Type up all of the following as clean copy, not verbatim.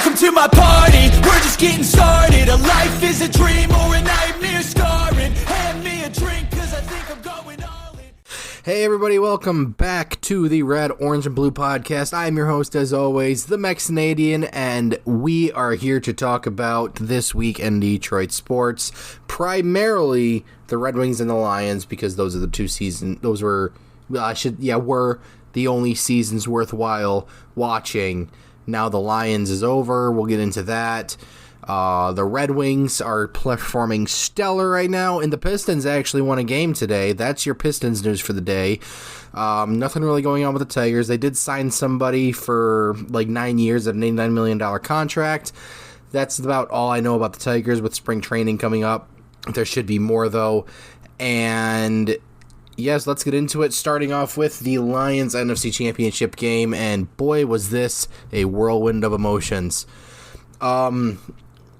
Welcome to my party, we're just getting started. A life is a dream or a nightmare scarring. Hand me a drink, cause I think I'm going all in. Hey everybody, welcome back to the Red, Orange, and Blue podcast. I'm your host, as always, the Mex-Canadian, and we are here to talk about this week in Detroit sports. Primarily the Red Wings and the Lions, because those are the two seasons. Those were the only seasons worthwhile watching. Now the Lions is over. We'll get into that. The Red Wings are performing stellar right now, and the Pistons actually won a game today. That's your Pistons news for the day. Nothing really going on with the Tigers. They did sign somebody for like 9 years at an $89 million contract. That's about all I know about the Tigers with spring training coming up. There should be more, though. And yes, let's get into it, starting off with the Lions NFC Championship game, and boy, was this a whirlwind of emotions.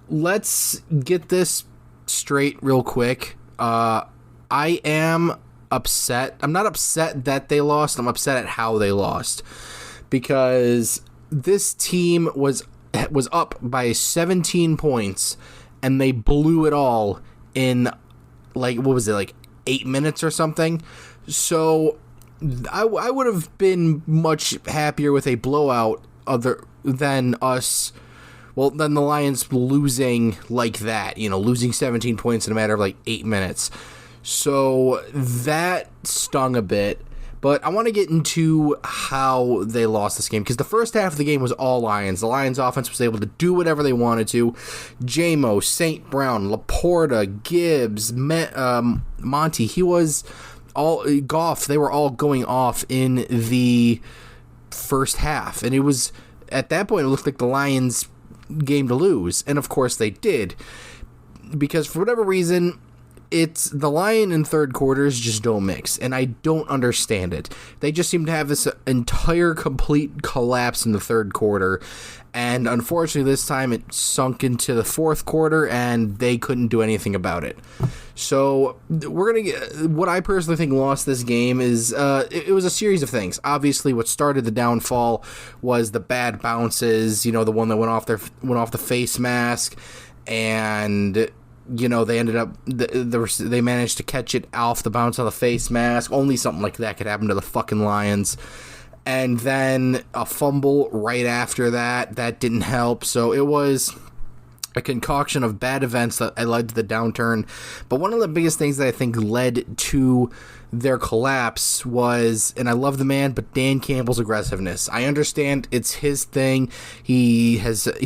Let's get this straight real quick. I am upset. I'm not upset that they lost. I'm upset at how they lost, because this team was up by 17 points, and they blew it all in, like, what was it, like 8 minutes or something. So I would have been much happier with a blowout than the Lions losing like that, losing 17 points in a matter of like 8 minutes. So that stung a bit. But I want to get into how they lost this game, because the first half of the game was all Lions. The Lions offense was able to do whatever they wanted to. J-Mo, St. Brown, Laporta, Gibbs, Monty, Goff, they were all going off in the first half. And it was, at that point, it looked like the Lions' game to lose. And of course they did. Because for whatever reason, it's the Lion in third quarters just don't mix, and I don't understand it. They just seem to have this entire complete collapse in the third quarter, and unfortunately this time it sunk into the fourth quarter, and they couldn't do anything about it. So we're going to get, what I personally think lost this game is, it was a series of things. Obviously what started the downfall was the bad bounces, the one that went off the face mask, and they ended up, they managed to catch it off the bounce of the face mask. Only something like that could happen to the fucking Lions. And then a fumble right after that didn't help. So it was a concoction of bad events that led to the downturn. But one of the biggest things that I think led to their collapse was, and I love the man, but Dan Campbell's aggressiveness. I understand it's his thing. He's done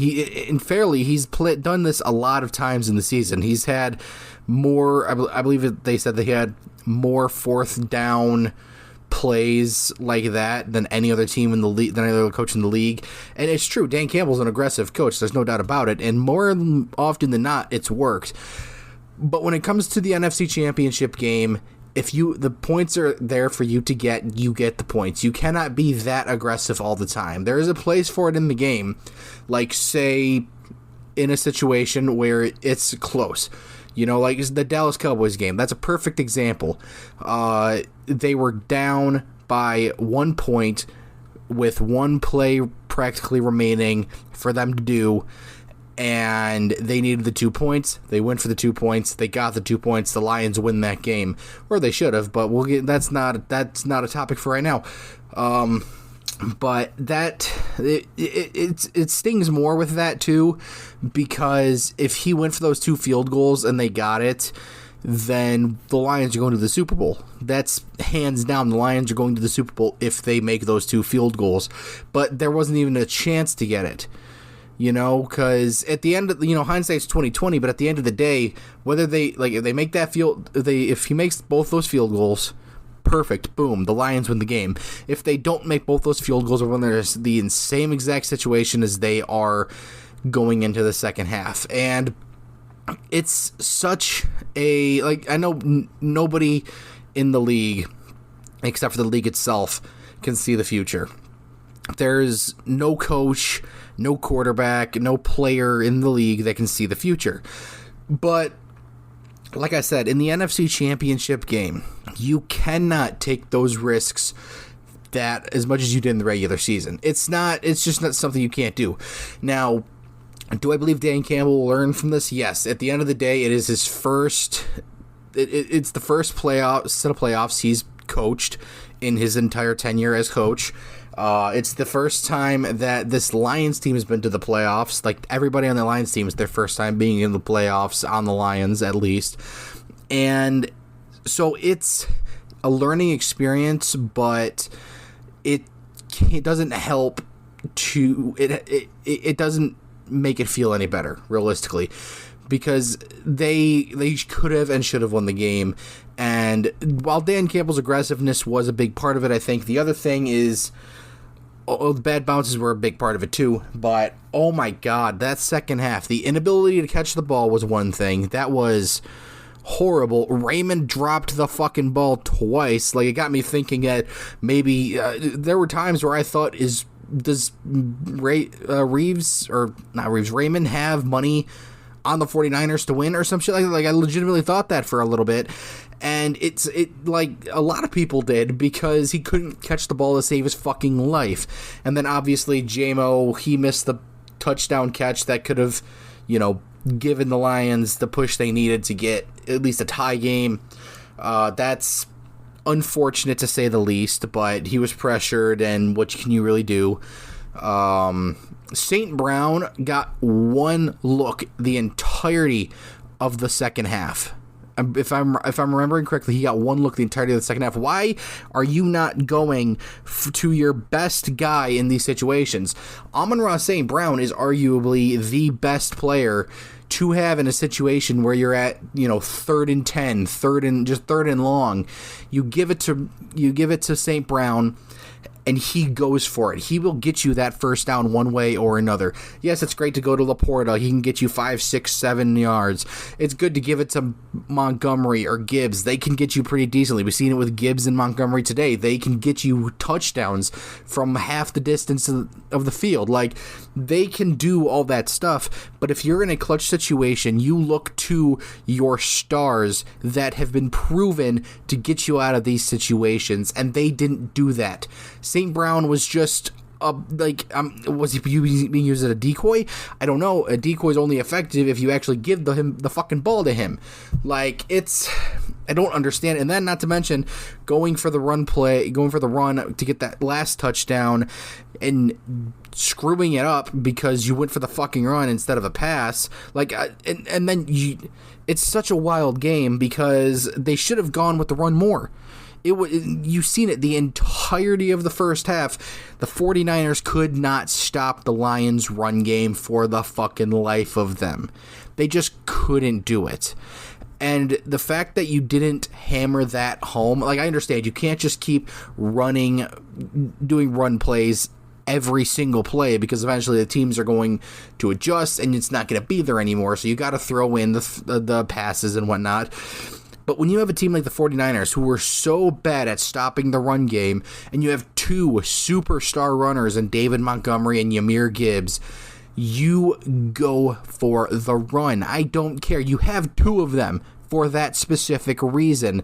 this a lot of times in the season. He's had more, I believe they said that he had more fourth down plays like that than any other team in the league, than any other coach in the league. And it's true, Dan Campbell's an aggressive coach, there's no doubt about it, and more often than not it's worked. But when it comes to the NFC Championship game, if the points are there for you to get, you get the points. You cannot be that aggressive all the time. There is a place for it in the game, like say in a situation where it's close. Like the Dallas Cowboys game. That's a perfect example. They were down by 1 point with one play practically remaining for them to do, and they needed the 2 points. They went for the 2 points. They got the 2 points. The Lions win that game, or they should have. But that's not a topic for right now. But that it stings more with that too, because if he went for those 2 field goals and they got it, then the Lions are going to the Super Bowl. That's hands down. The Lions are going to the Super Bowl if they make those 2 field goals. But there wasn't even a chance to get it. Because at the end of, hindsight's 20/20, but at the end of the day, whether if they make that if he makes both those field goals, perfect, boom, the Lions win the game. If they don't make both those field goals, or when they're the same exact situation as they are going into the second half. And it's such a, I know nobody in the league, except for the league itself, can see the future. There's no coach, no quarterback, no player in the league that can see the future. But like I said, in the NFC Championship game, you cannot take those risks that as much as you did in the regular season. It's just not something you can't do. Now, Do I believe Dan Campbell will learn from this? Yes. At the end of the day, it is his first. It's the first set of playoffs he's coached in his entire tenure as coach. It's the first time that this Lions team has been to the playoffs. Like, everybody on the Lions team is their first time being in the playoffs, on the Lions at least. And so it's a learning experience, but it doesn't help to it doesn't make it feel any better, realistically, because they could have and should have won the game. And while Dan Campbell's aggressiveness was a big part of it, I think the other thing is, the bad bounces were a big part of it too. But oh my God, that second half, the inability to catch the ball was one thing. That was horrible. Raymond dropped the fucking ball twice. Like, it got me thinking that maybe there were times where I thought, does Raymond have money on the 49ers to win or some shit like that? Like, I legitimately thought that for a little bit. And like a lot of people did, because he couldn't catch the ball to save his fucking life. And then obviously J-Mo, he missed the touchdown catch that could have, given the Lions the push they needed to get at least a tie game. That's unfortunate to say the least, but he was pressured, and what can you really do? St. Brown got one look the entirety of the second half. If I'm remembering correctly, he got one look the entirety of the second half. Why are you not going to your best guy in these situations? Amon-Ra St. Brown is arguably the best player to have in a situation where you're at, 3rd and 10, third and long. You give it to St. Brown, and he goes for it. He will get you that first down one way or another. Yes, it's great to go to Laporta. He can get you 5, 6, 7 yards. It's good to give it to Montgomery or Gibbs. They can get you pretty decently. We've seen it with Gibbs and Montgomery today. They can get you touchdowns from half the distance of the field. Like, they can do all that stuff. But if you're in a clutch situation, you look to your stars that have been proven to get you out of these situations, and they didn't do that. St. Brown was just was he being used as a decoy? I don't know. A decoy is only effective if you actually give the fucking ball to him. Like, I don't understand. And then, not to mention, going for the run to get that last touchdown and screwing it up because you went for the fucking run instead of a pass. Like, and then it's such a wild game because they should have gone with the run more. You've seen it the entirety of the first half. The 49ers could not stop the Lions' run game for the fucking life of them. They just couldn't do it. And the fact that you didn't hammer that home, like, I understand you can't just keep doing run plays every single play, because eventually the teams are going to adjust and it's not going to be there anymore. So you got to throw in the passes and whatnot. But when you have a team like the 49ers, who were so bad at stopping the run game, and you have two superstar runners in David Montgomery and Jahmyr Gibbs, you go for the run. I don't care. You have two of them for that specific reason.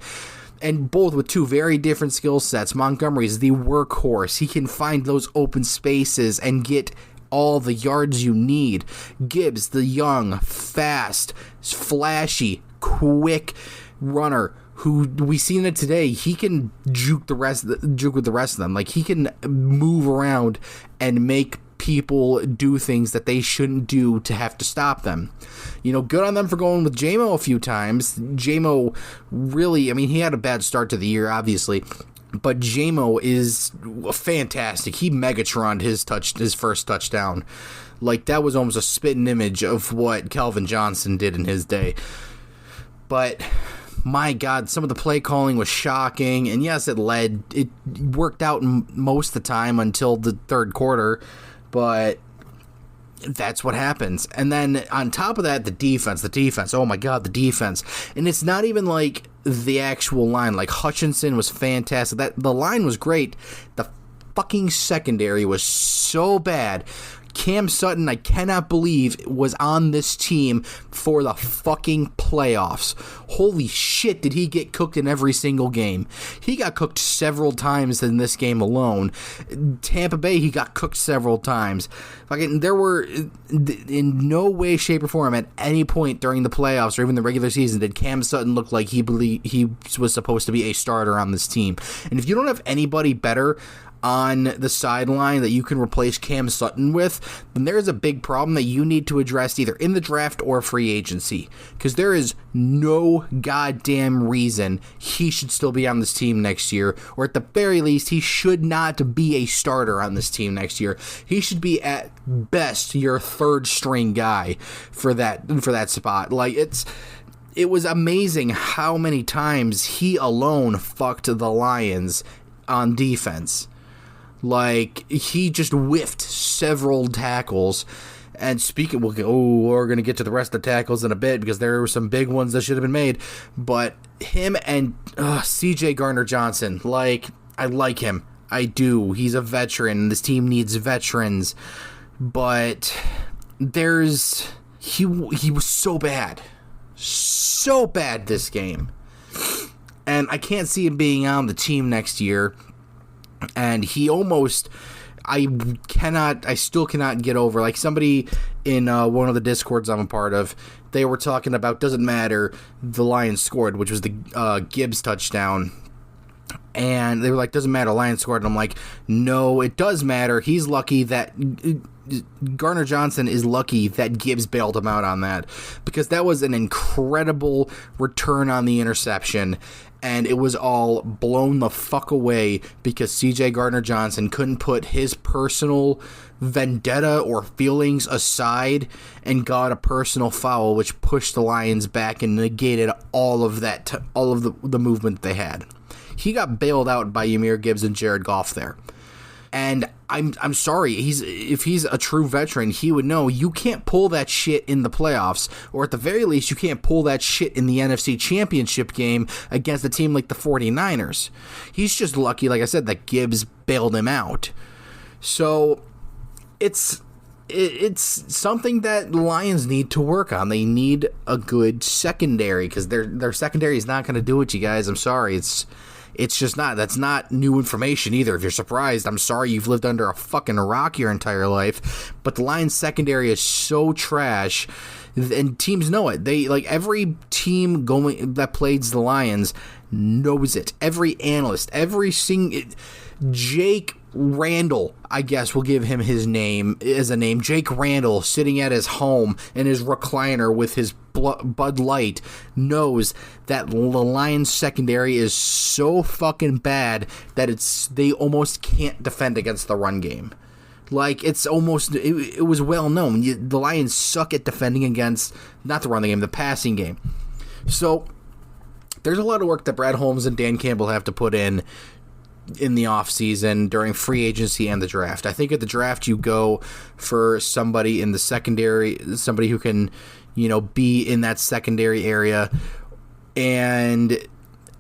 And both with two very different skill sets. Montgomery's the workhorse. He can find those open spaces and get all the yards you need. Gibbs, the young, fast, flashy, quick runner who we seen it today. He can juke with the rest of them. Like, he can move around and make people do things that they shouldn't do to have to stop them. Good on them for going with J-Mo a few times. J-Mo really, he had a bad start to the year, obviously, but J-Mo is fantastic. He Megatron'd his first touchdown. Like, that was almost a spitting image of what Calvin Johnson did in his day. But my God, some of the play calling was shocking, and yes, it worked out most of the time until the third quarter, but that's what happens. And then on top of that, the defense, oh my God, the defense. And it's not even like the actual line. Like, Hutchinson was fantastic. The line was great. The fucking secondary was so bad. Cam Sutton, I cannot believe, was on this team for the fucking playoffs. Holy shit, did he get cooked in every single game. He got cooked several times in this game alone. Tampa Bay, he got cooked several times. Fucking, there were, in no way, shape, or form at any point during the playoffs or even the regular season did Cam Sutton look like he was supposed to be a starter on this team. And if you don't have anybody better on the sideline that you can replace Cam Sutton with, then there's a big problem that you need to address either in the draft or free agency, because there is no goddamn reason he should still be on this team next year, or at the very least, he should not be a starter on this team next year. He should be at best your third string guy for that spot. Like, it was amazing how many times he alone fucked the Lions on defense. Like, he just whiffed several tackles. And speaking, we're going to get to the rest of the tackles in a bit because there were some big ones that should have been made. But him and C.J. Gardner-Johnson, like, I like him. I do. He's a veteran. This team needs veterans. But he was so bad. So bad this game. And I can't see him being on the team next year. And he almost, I still cannot get over, like, somebody in one of the Discords I'm a part of, they were talking about, doesn't matter, the Lions scored, which was the Gibbs touchdown. And they were like, doesn't matter, Lions scored. And I'm like, no, it does matter. He's lucky that Gardner-Johnson is lucky that Gibbs bailed him out on that, because that was an incredible return on the interception. And it was all blown the fuck away because C.J. Gardner-Johnson couldn't put his personal vendetta or feelings aside and got a personal foul, which pushed the Lions back and negated all of the movement they had. He got bailed out by Jahmyr Gibbs and Jared Goff there. And I'm sorry, if he's a true veteran, he would know you can't pull that shit in the playoffs, or at the very least, you can't pull that shit in the NFC Championship game against a team like the 49ers. He's just lucky, like I said, that Gibbs bailed him out. So it's something that the Lions need to work on. They need a good secondary, because their secondary is not going to do it, you guys. I'm sorry, it's just not. That's not new information either. If you're surprised, I'm sorry, you've lived under a fucking rock your entire life. But the Lions secondary is so trash, and teams know it. They, like, every team that plays the Lions knows it. Every analyst, Jake Randall, I guess we'll give him his name as a name. Jake Randall, sitting at his home in his recliner with his Bud Light, knows that the Lions secondary is so fucking bad that they almost can't defend against the run game. Like, it was well known. The Lions suck at defending against, not the run game, the passing game. So there's a lot of work that Brad Holmes and Dan Campbell have to put in the offseason, during free agency and the draft. I think at the draft you go for somebody in the secondary, somebody who can, be in that secondary area. And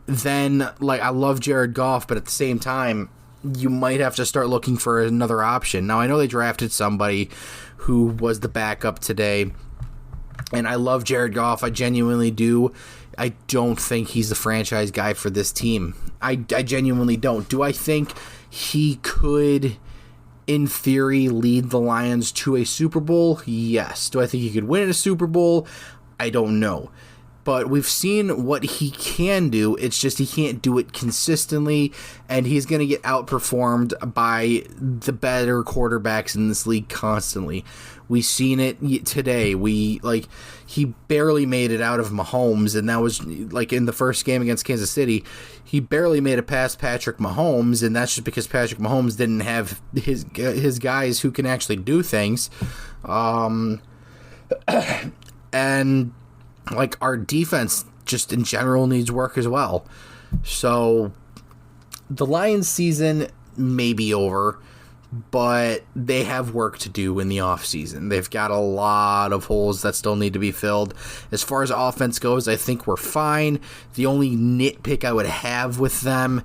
then, like, I love Jared Goff, but at the same time, you might have to start looking for another option. Now, I know they drafted somebody who was the backup today, and I love Jared Goff. I genuinely do. I don't think he's the franchise guy for this team. I genuinely don't. Do I think he could, in theory, lead the Lions to a Super Bowl? Yes. Do I think he could win a Super Bowl? I don't know. But we've seen what he can do. It's just he can't do it consistently, and he's going to get outperformed by the better quarterbacks in this league constantly. We've seen it today. He barely made it out of Mahomes, and that was like in the first game against Kansas City. He barely made it past Patrick Mahomes, and that's just because Patrick Mahomes didn't have his guys who can actually do things. And like, our defense just in general needs work as well. So the Lions season may be over, but they have work to do in the offseason. They've got a lot of holes that still need to be filled. As far as offense goes, I think we're fine. The only nitpick I would have with them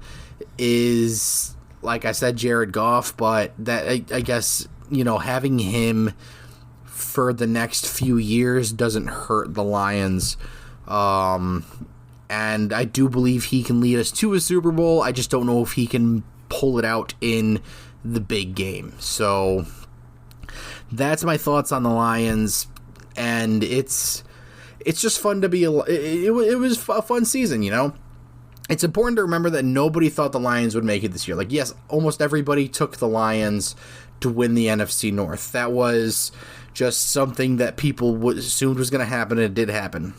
is, like I said, Jared Goff, but that I guess having him for the next few years doesn't hurt the Lions. And I do believe he can lead us to a Super Bowl. I just don't know if he can pull it out in the big game. So that's my thoughts on the Lions. And it's just fun to be it was a fun season, It's important to remember that nobody thought the Lions would make it this year. Like, yes, almost everybody took the Lions to win the NFC North. That was just something that people assumed was going to happen, and it did happen.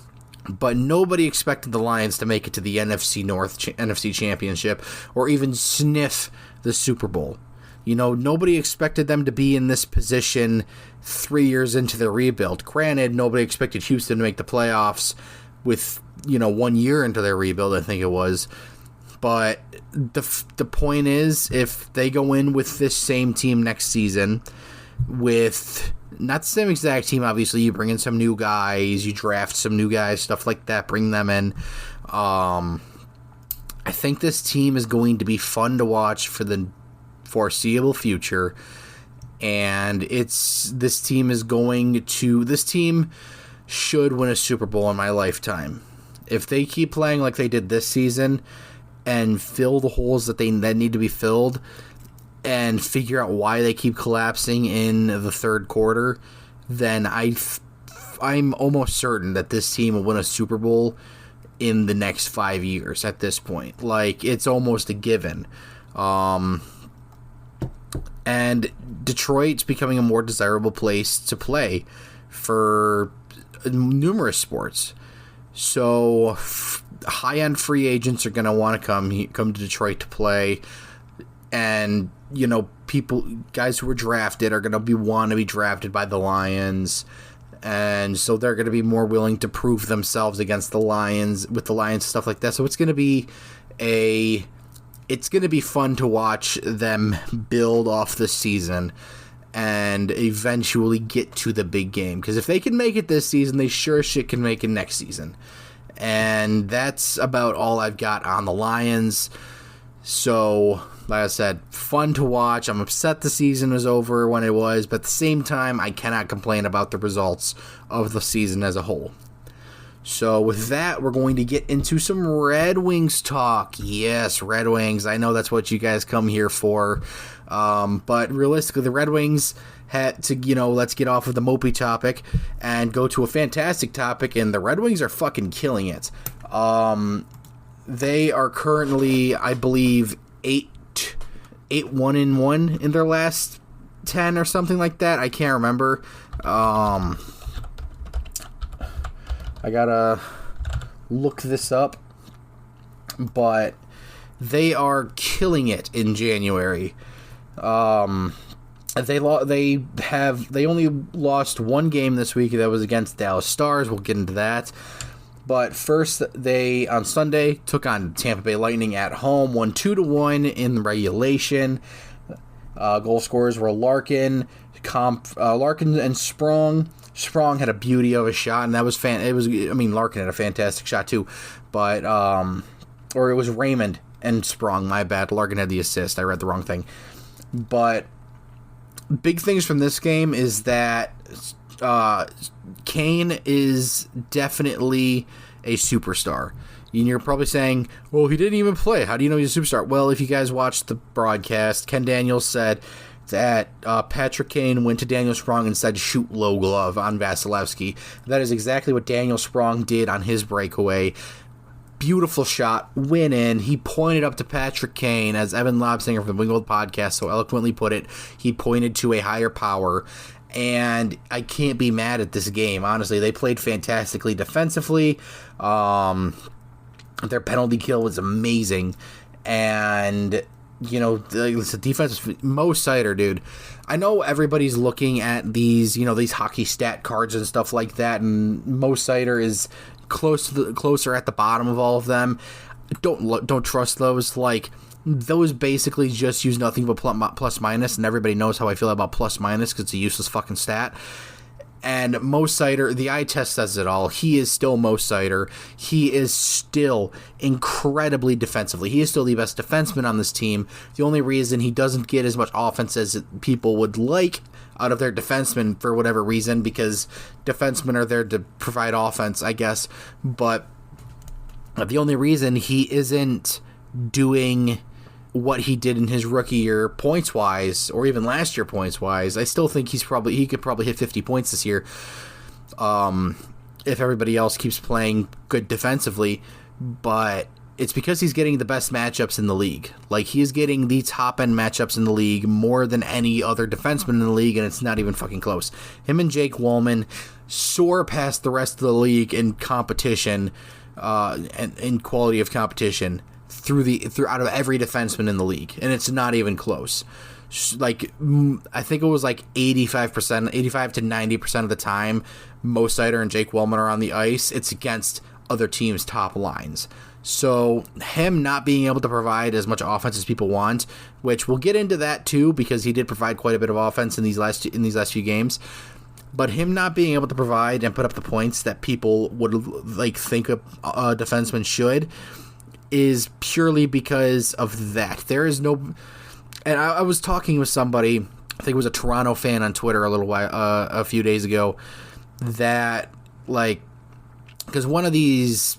But nobody expected the Lions to make it to the NFC North NFC Championship or even sniff the Super Bowl. Nobody expected them to be in this position 3 years into their rebuild. Granted, nobody expected Houston to make the playoffs with 1 year into their rebuild, I think it was. But the point is, if they go in with this same team next season, with not the same exact team, obviously, you bring in some new guys, you draft some new guys, stuff like that, bring them in. I think this team is going to be fun to watch for the foreseeable future. And this team should win a Super Bowl in my lifetime. If they keep playing like they did this season and fill the holes that need to be filled and figure out why they keep collapsing in the third quarter, then I'm almost certain that this team will win a Super Bowl in the next 5 years at this point. Like, it's almost a given. And Detroit's becoming a more desirable place to play for numerous sports. So high-end free agents are going to want to come to Detroit to play, and guys who were drafted are going to want to be drafted by the Lions, and so they're going to be more willing to prove themselves against the Lions with the Lions, stuff like that. So it's going to be fun to watch them build off the season and eventually get to the big game. Because if they can make it this season, they sure as shit can make it next season. And that's about all I've got on the Lions. So, like I said, fun to watch. I'm upset the season was over when it was, but at the same time, I cannot complain about the results of the season as a whole. So with that, we're going to get into some Red Wings talk. Yes, Red Wings. I know that's what you guys come here for. But realistically, the Red Wings had to, let's get off of the mopey topic and go to a fantastic topic, and the Red Wings are fucking killing it. They are currently, I believe, 8-1-1 in their last 10 or something like that. I can't remember. I gotta look this up, but they are killing it in January. They only lost one game this week. That was against Dallas Stars. We'll get into that. But first, they on Sunday took on Tampa Bay Lightning at home, won 2-1 in regulation. Goal scorers were Larkin and Sprong. Sprong had a beauty of a shot, and that was Larkin had a fantastic shot too, but or it was Raymond and Sprong. My bad. Larkin had the assist. I read the wrong thing. But big things from this game is that Kane is definitely a superstar. And you're probably saying, well, he didn't even play. How do you know he's a superstar? Well, if you guys watched the broadcast, Ken Daniels said that Patrick Kane went to Daniel Sprong and said, shoot low glove on Vasilevsky. That is exactly what Daniel Sprong did on his breakaway. Beautiful shot, win in. He pointed up to Patrick Kane, as Evan Lobsinger from the Wingfold podcast so eloquently put it. He pointed to a higher power, and I can't be mad at this game. Honestly, they played fantastically defensively. Their penalty kill was amazing, and the defense, Mo Seider, dude. I know everybody's looking at these, these hockey stat cards and stuff like that, and Mo Seider is closer at the bottom of all of them. Don't trust those. Like, those basically just use nothing but plus minus, and everybody knows how I feel about plus minus because it's a useless fucking stat. And Mo Seider, the eye test says it all. He is still Mo Seider. He is still incredibly defensively. He is still the best defenseman on this team. The only reason he doesn't get as much offense as people would like out of their defensemen for whatever reason, because defensemen are there to provide offense, I guess. But the only reason he isn't doing what he did in his rookie year points wise, or even last year points wise, I still think he could probably hit 50 points this year if everybody else keeps playing good defensively. But it's because he's getting the best matchups in the league. Like, he is getting the top end matchups in the league more than any other defenseman in the league, and it's not even fucking close. Him and Jake Wallman soar past the rest of the league in competition and in quality of competition out of every defenseman in the league, and it's not even close. Like, I think it was like 85 to 90% of the time Mo Seider and Jake Wellman are on the ice, it's against other teams' top lines. So him not being able to provide as much offense as people want, which we'll get into that too, because he did provide quite a bit of offense in these last few games. But him not being able to provide and put up the points that people would like think a defenseman should is purely because of that. There is no, and I was talking with somebody, I think it was a Toronto fan on Twitter a few days ago, that, like, because one of these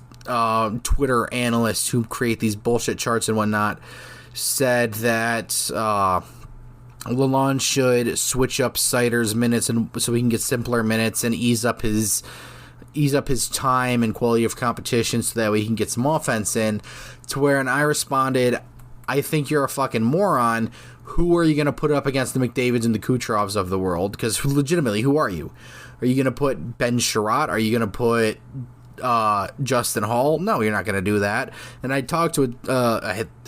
Twitter analysts who create these bullshit charts and whatnot said that Lalonde should switch up Seider's minutes and so he can get simpler minutes and ease up his time and quality of competition so that way he can get some offense in. To where, and I responded, I think you're a fucking moron. Who are you going to put up against the McDavids and the Kucherovs of the world? Because legitimately, who are you? Are you going to put Ben Sherratt? Are you going to put Justin Hall? No, you're not going to do that. And I talked to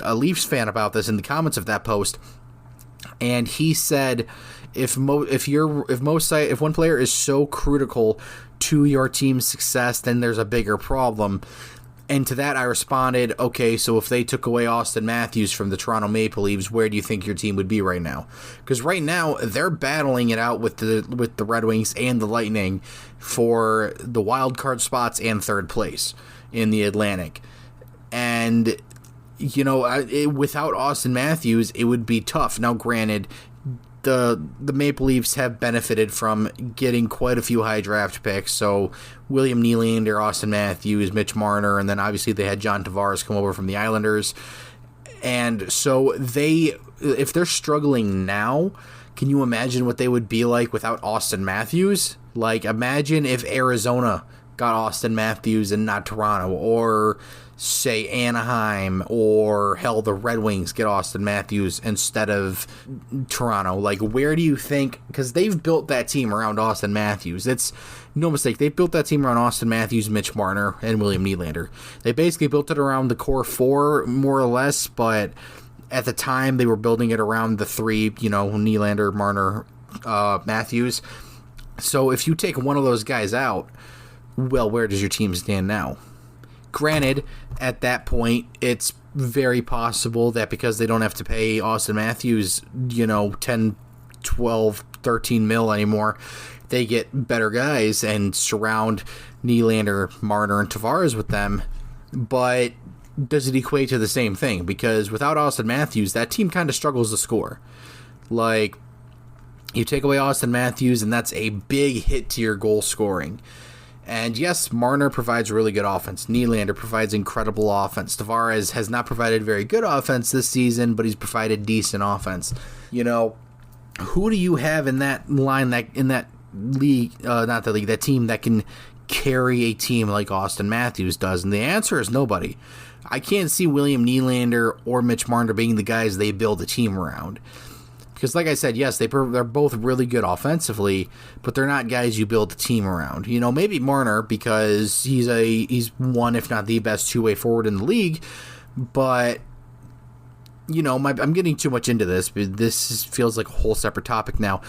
a Leafs fan about this in the comments of that post, and he said, if one player is so critical to your team's success, then there's a bigger problem. And to that I responded, okay, so if they took away Austin Matthews from the Toronto Maple Leafs, where do you think your team would be right now? Because right now they're battling it out with the Red Wings and the Lightning for the wild card spots and third place in the Atlantic. And you know, without Austin Matthews, it would be tough. Now, granted, the Maple Leafs have benefited from getting quite a few high draft picks. So William Nylander, Austin Matthews, Mitch Marner, and then obviously they had John Tavares come over from the Islanders. And so if they're struggling now, can you imagine what they would be like without Austin Matthews? Like, imagine if Arizona got Austin Matthews and not Toronto, or say Anaheim, or hell, the Red Wings get Austin Matthews instead of Toronto. Like, where do you think, because they've built that team around Austin Matthews. It's no mistake. They've built that team around Austin Matthews, Mitch Marner, and William Nylander. They basically built it around the core four, more or less, but at the time they were building it around the three, you know, Nylander, Marner, Matthews. So if you take one of those guys out, well, where does your team stand now? Granted, at that point, it's very possible that because they don't have to pay Austin Matthews, you know, 10, 12, 13 mil anymore, they get better guys and surround Nylander, Marner, and Tavares with them. But does it equate to the same thing? Because without Austin Matthews, that team kind of struggles to score. Like, you take away Austin Matthews, and that's a big hit to your goal scoring. And yes, Marner provides really good offense. Nylander provides incredible offense. Tavares has not provided very good offense this season, but he's provided decent offense. You know, who do you have in that line, that team that can carry a team like Austin Matthews does? And the answer is nobody. I can't see William Nylander or Mitch Marner being the guys they build a team around. Because, like I said, yes, they're both really good offensively, but they're not guys you build a team around. You know, maybe Marner, because he's one, if not the best two-way forward in the league. But, you know, I'm getting too much into this. But this feels like a whole separate topic now.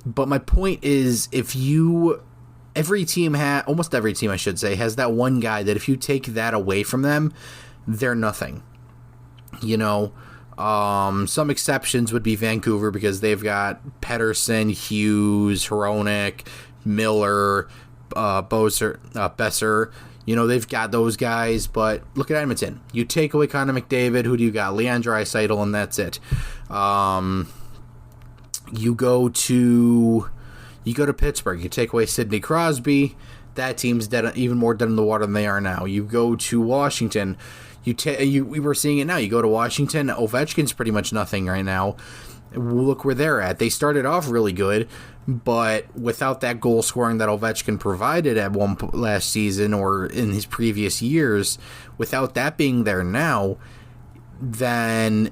But my point is, almost every team, I should say, has that one guy that if you take that away from them, they're nothing. You know. Some exceptions would be Vancouver, because they've got Pettersson, Hughes, Hronek, Miller, Besser. They've got those guys, but look at Edmonton. You take away Connor McDavid, who do you got? Leon Draisaitl, and that's it. You go to Pittsburgh. You take away Sidney Crosby. That team's dead, even more dead in the water than they are now. You go to Washington. We were seeing it now. You go to Washington. Ovechkin's pretty much nothing right now. Look where they're at. They started off really good, but without that goal scoring that Ovechkin provided at last season or in his previous years, without that being there now, then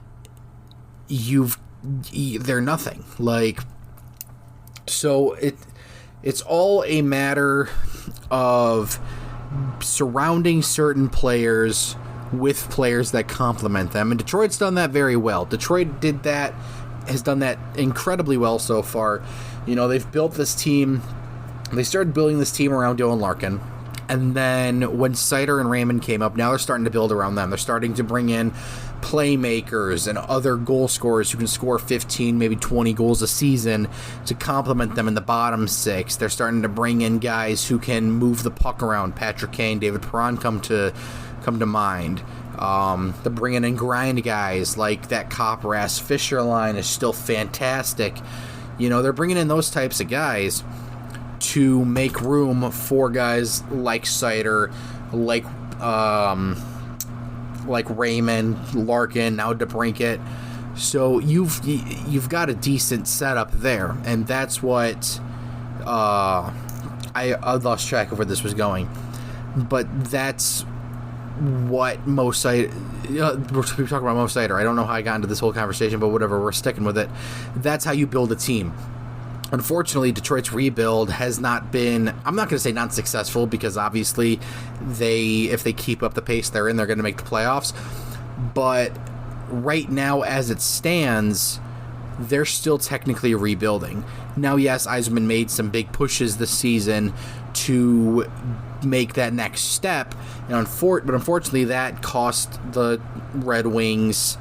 they're nothing. So it's all a matter of surrounding certain players with players that complement them, and Detroit's done that very well. Detroit has done that incredibly well so far. They've built this team. They started building this team around Dylan Larkin, and then when Seider and Raymond came up, now they're starting to build around them. They're starting to bring in playmakers and other goal scorers who can score 15, maybe 20 goals a season to complement them in the bottom six. They're starting to bring in guys who can move the puck around. Patrick Kane, David Perron come to mind. They're bringing in grind guys like that Copper-ass Fisher line is still fantastic. They're bringing in those types of guys to make room for guys like Seider, like Raymond, Larkin, now DeBrincat. So you've got a decent setup there, and that's what I lost track of where this was going. But that's what Mo Seider, we're talking about Mo Seider. I don't know how I got into this whole conversation, but whatever, we're sticking with it. That's how you build a team. Unfortunately, Detroit's rebuild has not been, I'm not going to say not successful, because obviously if they keep up the pace they're in, they're going to make the playoffs. But right now, as it stands, they're still technically rebuilding. Now, yes, Yzerman made some big pushes this season to make that next step, but unfortunately that cost the Red Wings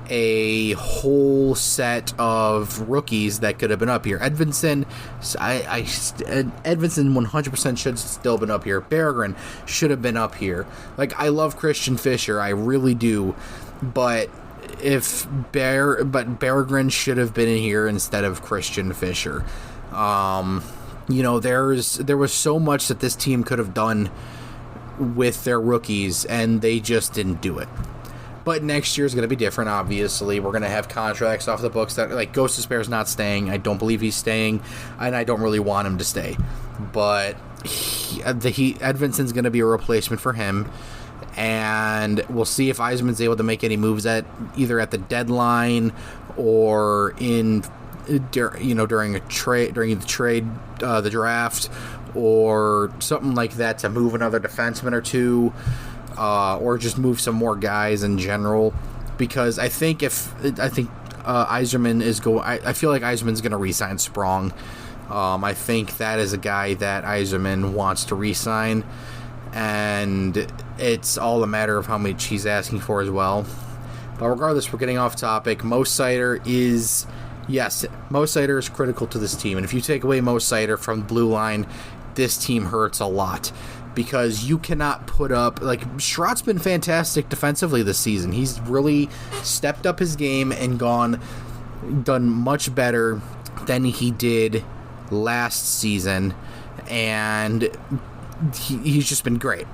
a whole set of rookies that could have been up here. Edvinsson 100% should still been up here. Berggren should have been up here. I love Christian Fischer, I really do, but Berggren should have been in here instead of Christian Fischer. There was so much that this team could have done with their rookies, and they just didn't do it. But next year is going to be different, obviously. We're going to have contracts off the books that, Ghost Despaire's not staying. I don't believe he's staying, and I don't really want him to stay. But Edvinson's going to be a replacement for him, and we'll see if Yzerman's able to make any moves either at the deadline or during the draft, or something like that, to move another defenseman or two, or just move some more guys in general. Because I think Yzerman is I feel like Yzerman's going to re-sign Sprong. I think that is a guy that Yzerman wants to re-sign, and it's all a matter of how much he's asking for as well. But regardless, we're getting off topic. Mo Seider is critical to this team, and if you take away Mo Seider from the blue line, this team hurts a lot, because you cannot put up, Schrott's been fantastic defensively this season. He's really stepped up his game and done much better than he did last season, and he's just been great.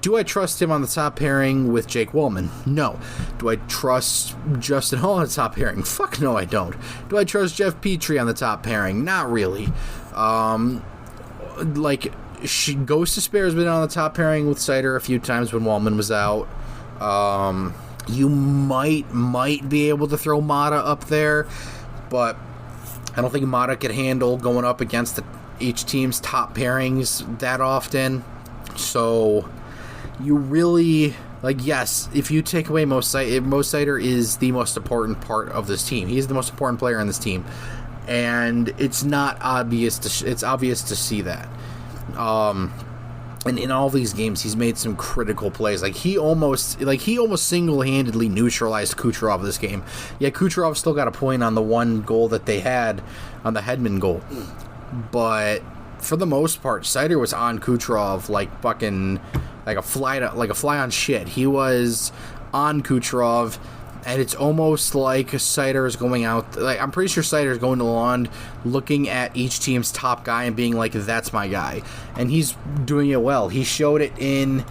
Do I trust him on the top pairing with Jake Woolman? No. Do I trust Justin Hall on the top pairing? Fuck no, I don't. Do I trust Jeff Petrie on the top pairing? Not really. Ghost Despair has been on the top pairing with Seider a few times when Woolman was out. You might be able to throw Mata up there, but I don't think Mata could handle going up against each team's top pairings that often. So you really, yes, if you take away Mo Seider is the most important part of this team. He's the most important player on this team, and it's not obvious. It's obvious to see that. And in all these games, he's made some critical plays. He almost single-handedly neutralized Kucherov this game. Yeah, Kucherov still got a point on the one goal that they had on the Hedman goal, but for the most part, Seider was on Kucherov like fucking like a fly on shit. He was on Kucherov, and it's almost like Seider is going out. Like, I'm pretty sure Seider is going to Lond, looking at each team's top guy and being like, "That's my guy," and he's doing it well. He showed it in.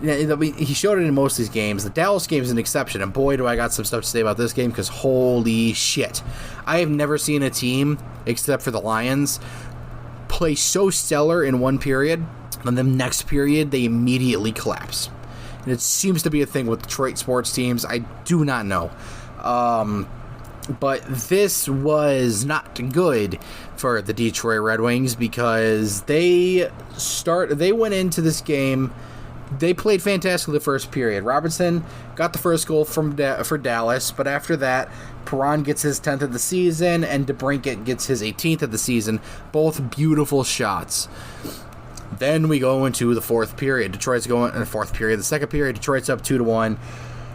He showed it in most of these games. The Dallas game is an exception, and boy, do I got some stuff to say about this game, because holy shit. I have never seen a team, except for the Lions, play so stellar in one period, and then the next period, they immediately collapse. And it seems to be a thing with Detroit sports teams. I do not know. But this was not good for the Detroit Red Wings, because they went into this game. They played fantastically the first period. Robertson got the first goal for Dallas, but after that, Perron gets his 10th of the season, and DeBrincat gets his 18th of the season. Both beautiful shots. Then we go into the fourth period. The second period, Detroit's up 2-1.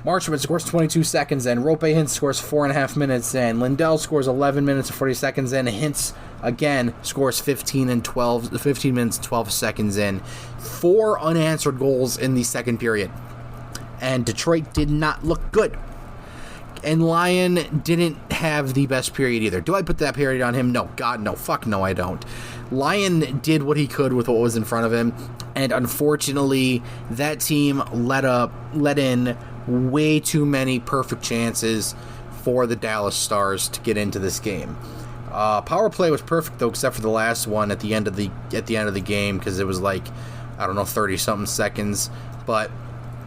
Marchment scores 22 seconds in. Rope Hintz scores 4.5 minutes in. Lindell scores 11 minutes and 40 seconds in. Hintz, again, scores 15 minutes and 12 seconds in. 4 unanswered goals in the second period. And Detroit did not look good. And Lyon didn't have the best period either. Do I put that period on him? No. God, no. Fuck no, I don't. Lyon did what he could with what was in front of him. And unfortunately, that team let in way too many perfect chances for the Dallas Stars to get into this game. Power play was perfect though, except for the last one at the end of the game, because it was like, I don't know, 30-something seconds. But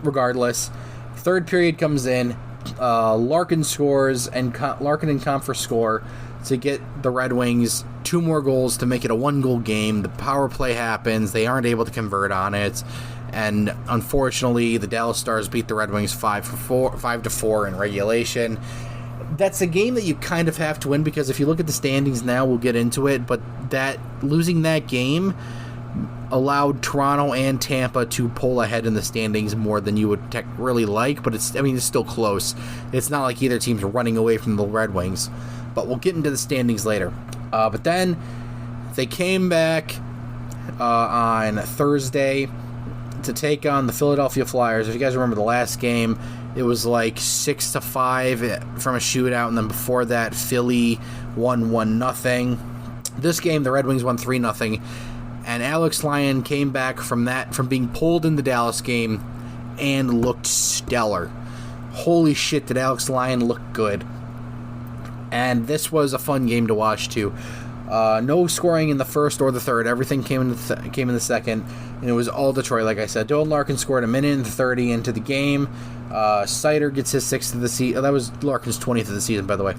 regardless, third period comes in. Larkin scores, and Larkin and Comfer score to get the Red Wings 2 more goals to make it a 1-goal game. The power play happens. They aren't able to convert on it. And unfortunately, the Dallas Stars beat the Red Wings 5-4 in regulation. That's a game that you kind of have to win, because if you look at the standings now, we'll get into it, but losing that game allowed Toronto and Tampa to pull ahead in the standings more than you would really like, but it's still close. It's not like either team's running away from the Red Wings, but we'll get into the standings later. But then they came back on Thursday to take on the Philadelphia Flyers. If you guys remember the last game, it was like 6-5 from a shootout, and then before that, Philly won 1-0. This game, the Red Wings won 3-0, and Alex Lyon came back from being pulled in the Dallas game and looked stellar. Holy shit, did Alex Lyon look good. And this was a fun game to watch too. No scoring in the first or the third. Everything came in the second, and it was all Detroit. Like I said, Dylan Larkin scored 1:30 into the game. Seider gets his 6th of the season. That was Larkin's 20th of the season, by the way.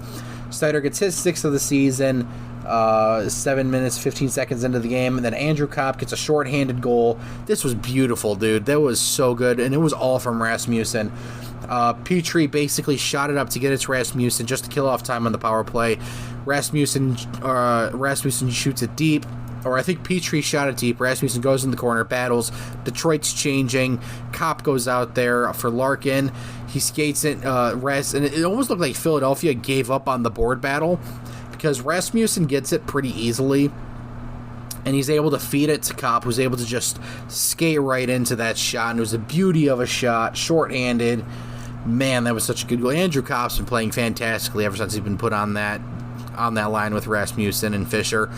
Seider gets his 6th of the season. 7 minutes 15 seconds into the game, and then Andrew Kopp gets a shorthanded goal. This was beautiful, dude. That was so good, and it was all from Rasmussen. Petrie basically shot it up to get it to Rasmussen just to kill off time on the power play. Rasmussen shoots it deep, or I think Petrie shot it deep. Rasmussen goes in the corner, battles. Detroit's changing. Kopp goes out there for Larkin. He skates it, and it almost looked like Philadelphia gave up on the board battle, because Rasmussen gets it pretty easily, and he's able to feed it to Kopp, who's able to just skate right into that shot, and it was a beauty of a shot, shorthanded. Man, that was such a good goal. Andrew Kopp's been playing fantastically ever since he's been put on that line with Rasmussen and Fisher.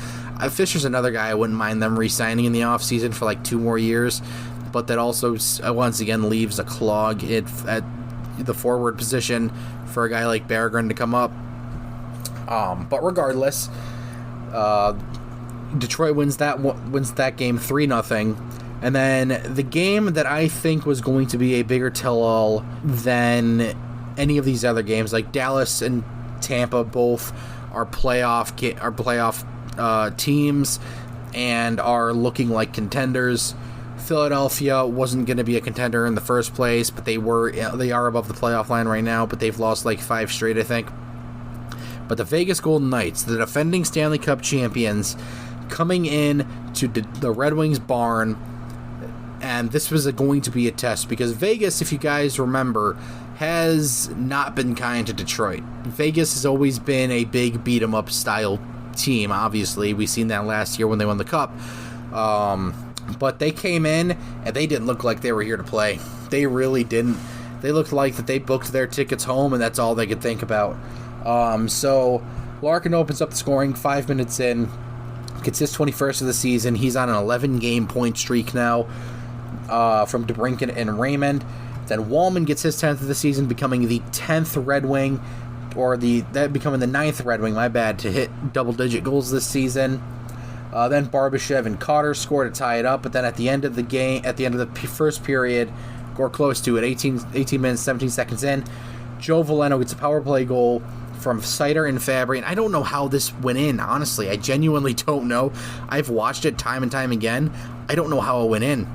Fisher's another guy I wouldn't mind them re-signing in the offseason for like 2 more years, but that also once again leaves a clog at the forward position for a guy like Berggren to come up. But regardless, Detroit wins that game 3-0. And then the game that I think was going to be a bigger tell-all than any of these other games, like Dallas and Tampa both are playoff teams and are looking like contenders. Philadelphia wasn't going to be a contender in the first place, but they are above the playoff line right now, but they've lost like 5 straight, I think. But the Vegas Golden Knights, the defending Stanley Cup champions, coming in to the Red Wings barn, and this was going to be a test, because Vegas, if you guys remember, has not been kind to Detroit. Vegas has always been a big beat-em-up style team, obviously. We've seen that last year when they won the Cup. But they came in, and they didn't look like they were here to play. They really didn't. They looked like that they booked their tickets home, and that's all they could think about. So Larkin opens up the scoring 5 minutes in, gets his 21st of the season. He's on an 11-game point streak now from DeBrincat and Raymond. Then Wallman gets his 10th of the season, becoming the 10th Red Wing, becoming the 9th Red Wing, my bad, to hit double-digit goals this season. Then Barbashev and Cotter scored to tie it up, but then at the end of the game, at the end of the first period, or close to it, 18 minutes, 17 seconds in, Joe Veleno gets a power play goal from Seider and Fabry, and I don't know how this went in, honestly. I genuinely don't know. I've watched it time and time again. I don't know how it went in,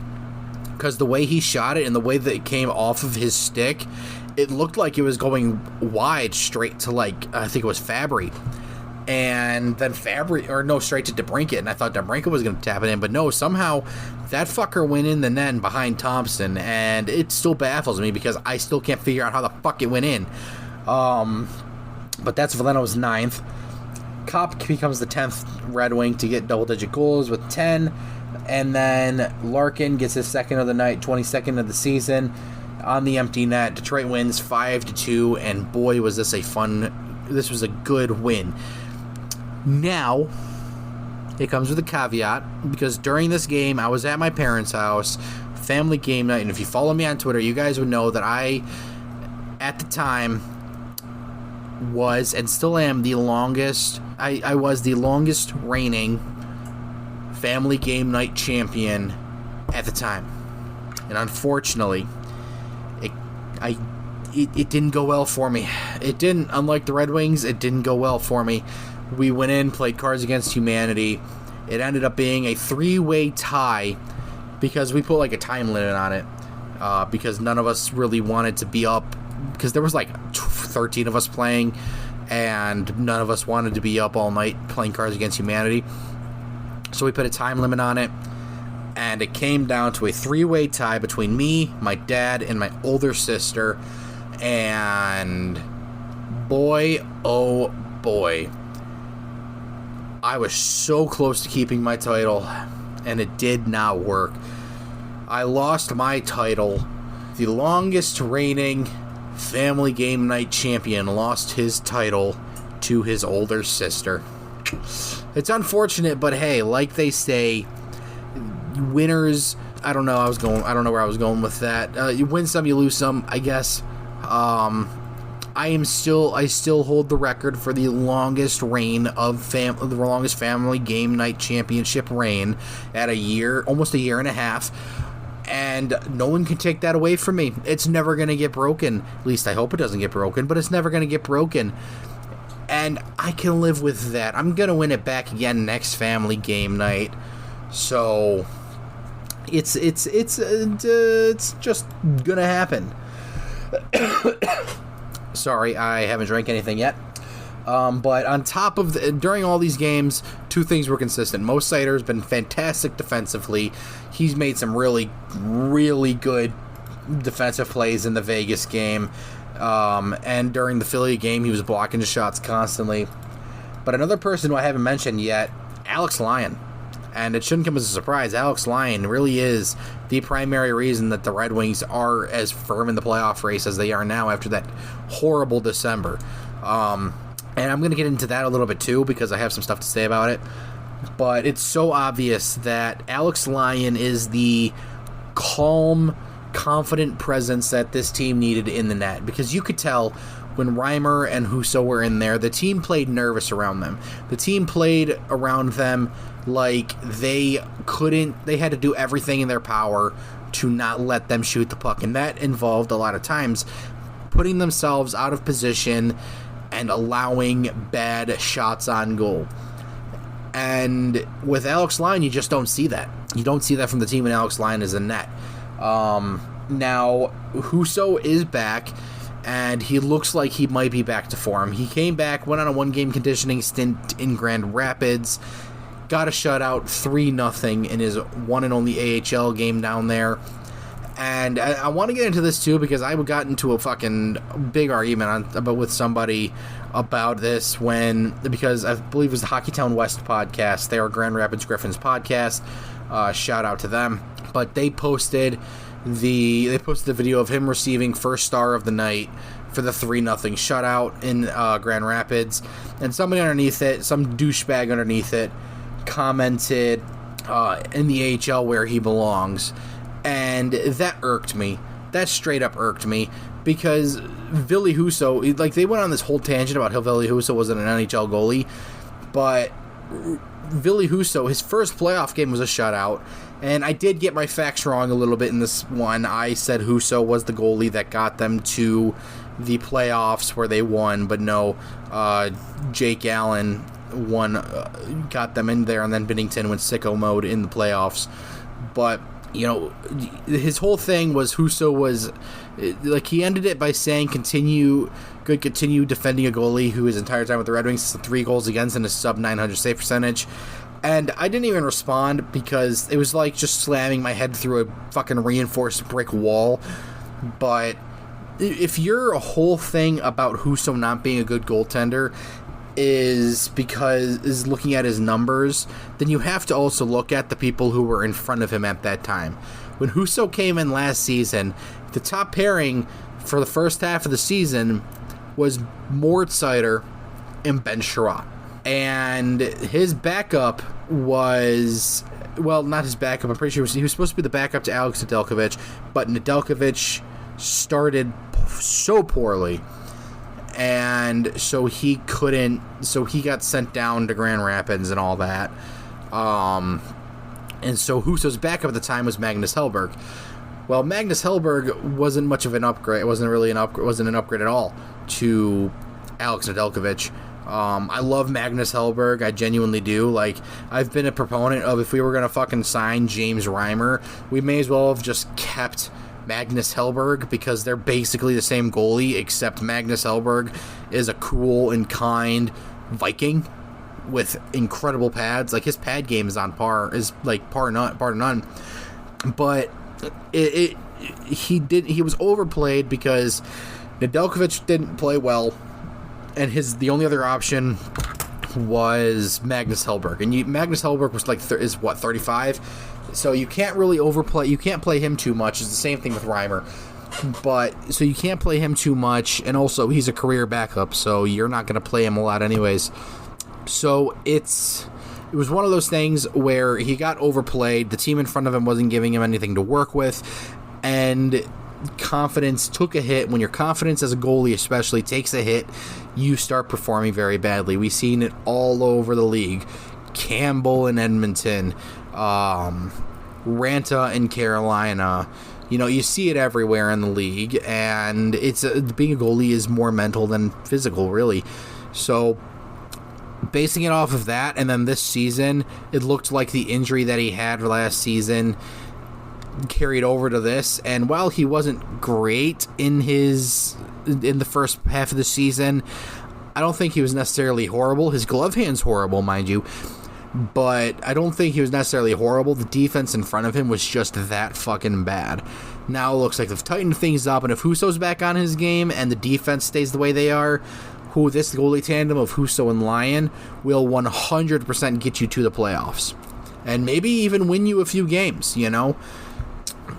because the way he shot it and the way that it came off of his stick, it looked like it was going wide straight to, like, I think it was Fabry. And then straight to DeBrincat, and I thought DeBrincat was going to tap it in, but no, somehow that fucker went in the net behind Thompson, and it still baffles me because I still can't figure out how the fuck it went in. But that's Veleno's 9th. Kopp becomes the 10th Red Wing to get double-digit goals with 10, and then Larkin gets his 2nd of the night, 22nd of the season on the empty net. Detroit wins 5-2, and boy, was this this was a good win. Now, it comes with a caveat, because during this game, I was at my parents' house, family game night, and if you follow me on Twitter, you guys would know that I, at the time, was, and still am, the longest, I was the longest reigning family game night champion at the time. And unfortunately, it didn't go well for me. It didn't, unlike the Red Wings, it didn't go well for me. We went in, played Cards Against Humanity. It ended up being a 3-way tie because we put like a time limit on it because none of us really wanted to be up, because there was like 13 of us playing and none of us wanted to be up all night playing Cards Against Humanity. So we put a time limit on it, and it came down to a 3-way tie between me, my dad, and my older sister. And boy, oh boy, I was so close to keeping my title, and it did not work. I lost my title. The longest reigning family game night champion lost his title to his older sister. It's unfortunate, but hey, like they say, winners, I don't know where I was going with that. You win some, you lose some, I guess. I still hold the record for the longest reign of the longest family game night championship reign at almost a year and a half, and no one can take that away from me. It's never going to get broken. At least I hope it doesn't get broken, but it's never going to get broken. And I can live with that. I'm going to win it back again next family game night. So it's just going to happen. Sorry, I haven't drank anything yet. But on top of during all these games, two things were consistent. Mo Seider has been fantastic defensively. He's made some really, really good defensive plays in the Vegas game. And during the Philly game, he was blocking the shots constantly. But another person who I haven't mentioned yet, Alex Lyon. And it shouldn't come as a surprise. Alex Lyon really is the primary reason that the Red Wings are as firm in the playoff race as they are now after that horrible December. And I'm going to get into that a little bit too, because I have some stuff to say about it. But it's so obvious that Alex Lyon is the calm, confident presence that this team needed in the net. Because you could tell when Reimer and Husso were in there, the team played nervous around them. The team played around them like they had to do everything in their power to not let them shoot the puck. And that involved a lot of times putting themselves out of position and allowing bad shots on goal. And with Alex Lyon, you just don't see that. You don't see that from the team when Alex Lyon is in net. Now, Husso is back, and he looks like he might be back to form. He came back, went on a one-game conditioning stint in Grand Rapids, got a shutout 3-0 in his one and only AHL game down there. And And I want to get into this too because I got into a fucking big argument with somebody about this because I believe it was the Hockeytown West podcast. They are Grand Rapids Griffins podcast. Shout out to them. But they posted the video of him receiving first star of the night for the 3-0 shutout in Grand Rapids. And somebody underneath it, some douchebag underneath it, commented in the AHL where he belongs. And that irked me. That straight up irked me because Ville Husso, like, they went on this whole tangent about how Ville Husso wasn't an NHL goalie, but Ville Husso, his first playoff game was a shutout, and I did get my facts wrong a little bit in this one. I said Husso was the goalie that got them to the playoffs where they won, but no, Jake Allen got them in there, and then Binnington went sicko mode in the playoffs. But you know, his whole thing was Husso was, like, he ended it by saying continue defending a goalie who his entire time with the Red Wings has 3 goals against and a sub .900 save percentage. And I didn't even respond because it was like just slamming my head through a fucking reinforced brick wall. But if your whole thing about Husso not being a good goaltender is looking at his numbers, then you have to also look at the people who were in front of him at that time. When Husso came in last season, the top pairing for the first half of the season was Mo Seider and Ben Sherratt. And his backup was, well, not his backup, I'm pretty sure he was supposed to be the backup to Alex Nedeljkovic, but Nedeljkovic started so poorly. And so he got sent down to Grand Rapids and all that. And so Husso's backup at the time was Magnus Hellberg. Well, Magnus Hellberg wasn't much of an upgrade. It wasn't an upgrade at all to Alex Nedeljkovic. I love Magnus Hellberg. I genuinely do. Like, I've been a proponent of, if we were going to fucking sign James Reimer, we may as well have just kept Magnus Hellberg, because they're basically the same goalie, except Magnus Hellberg is a cool and kind Viking with incredible pads. Like, his pad game is on par, is like par to none. But he was overplayed because Nedeljkovic didn't play well, and the only other option was Magnus Hellberg, and Magnus Hellberg was like 35. So you can't really overplay. You can't play him too much. It's the same thing with Reimer. But so you can't play him too much, and also he's a career backup, so you're not going to play him a lot anyways. So it was one of those things where he got overplayed. The team in front of him wasn't giving him anything to work with, and confidence took a hit. When your confidence as a goalie especially takes a hit, you start performing very badly. We've seen it all over the league. Campbell in Edmonton, Ranta in Carolina. You know, you see it everywhere in the league, and it's being a goalie is more mental than physical, really. So basing it off of that, and then this season, it looked like the injury that he had last season carried over to this. And while he wasn't great in the first half of the season, I don't think he was necessarily horrible. His glove hand's horrible, mind you, but I don't think he was necessarily horrible. The defense in front of him was just that fucking bad. Now it looks like they've tightened things up, and if Husso's back on his game and the defense stays the way they are, this goalie tandem of Husso and Lyon will 100% get you to the playoffs, and maybe even win you a few games, you know?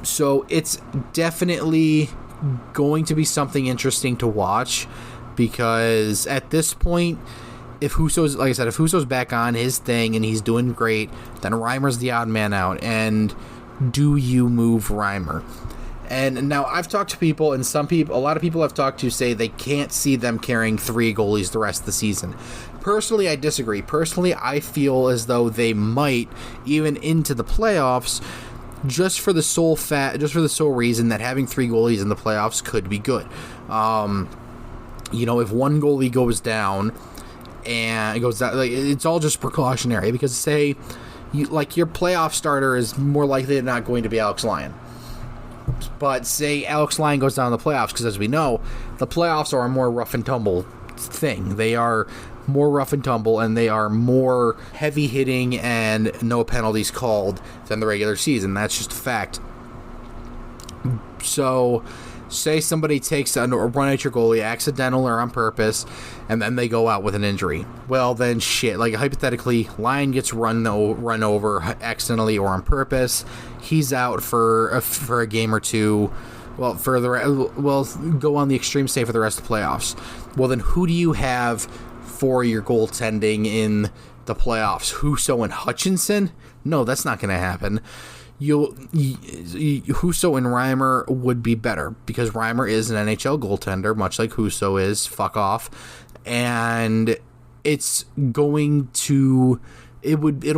So it's definitely going to be something interesting to watch, because at this point, if Husso's back on his thing and he's doing great, then Reimer's the odd man out. And do you move Reimer? And now I've talked to people, and a lot of people I've talked to say they can't see them carrying 3 goalies the rest of the season. Personally, I disagree. Personally, I feel as though they might, even into the playoffs, just for the sole reason that having 3 goalies in the playoffs could be good. You know, if one goalie goes down, and it goes down, like, it's all just precautionary, because say your playoff starter is more likely than not going to be Alex Lyon. But say Alex Lyon goes down in the playoffs, because as we know, the playoffs are a more rough and tumble thing. They are more rough and tumble, and they are more heavy hitting and no penalties called than the regular season. That's just a fact. So, say somebody takes a run at your goalie, accidental or on purpose, and then they go out with an injury. Well, then shit. Like, hypothetically, Lyon gets run over accidentally or on purpose. He's out for a game or two. Well, go on the extreme stay for the rest of the playoffs. Well, then who do you have for your goaltending in the playoffs? Husso and Hutchinson? No, that's not going to happen. Husso and Reimer would be better because Reimer is an NHL goaltender, much like Husso is. Fuck off. And it'll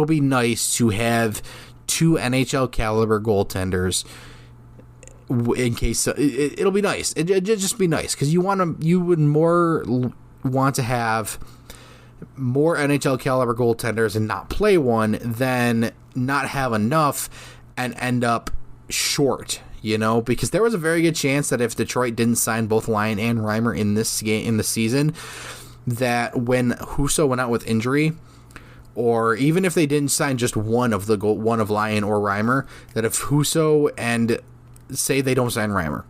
be nice to have two NHL caliber goaltenders. In case it'll be nice, it'd just be nice because you would more want to have more NHL caliber goaltenders and not play one than not have enough and end up short, because there was a very good chance that if Detroit didn't sign both Lyon and Reimer in this game in the season, that when Husso went out with injury, or even if they didn't sign just one of Lyon or Reimer, that if Husso and say they don't sign Reimer,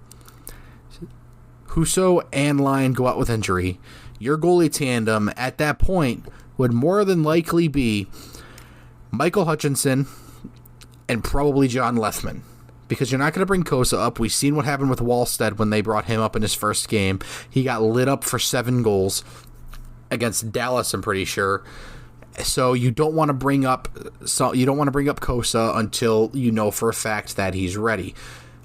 Husso and Lyon go out with injury, your goalie tandem at that point would more than likely be Michael Hutchinson and probably John Lethman, because you're not going to bring Kosa up. We've seen what happened with Wallstead when they brought him up in his first game. He got lit up for 7 goals against Dallas, I'm pretty sure. So you don't want to bring up Kosa until you know for a fact that he's ready.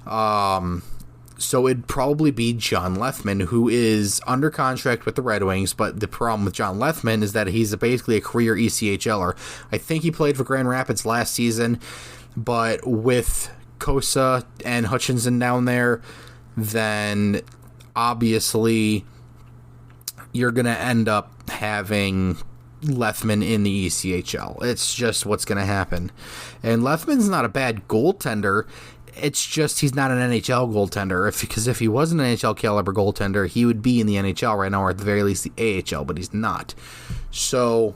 So it'd probably be John Lethman, who is under contract with the Red Wings, but the problem with John Lethman is that he's basically a career ECHLer. I think he played for Grand Rapids last season, but with Kosa and Hutchinson down there, then obviously you're going to end up having Lethman in the ECHL. It's just what's going to happen. And Lethman's not a bad goaltender. It's just he's not an NHL goaltender. Because if he was an NHL caliber goaltender, he would be in the NHL right now, or at the very least the AHL, but he's not. So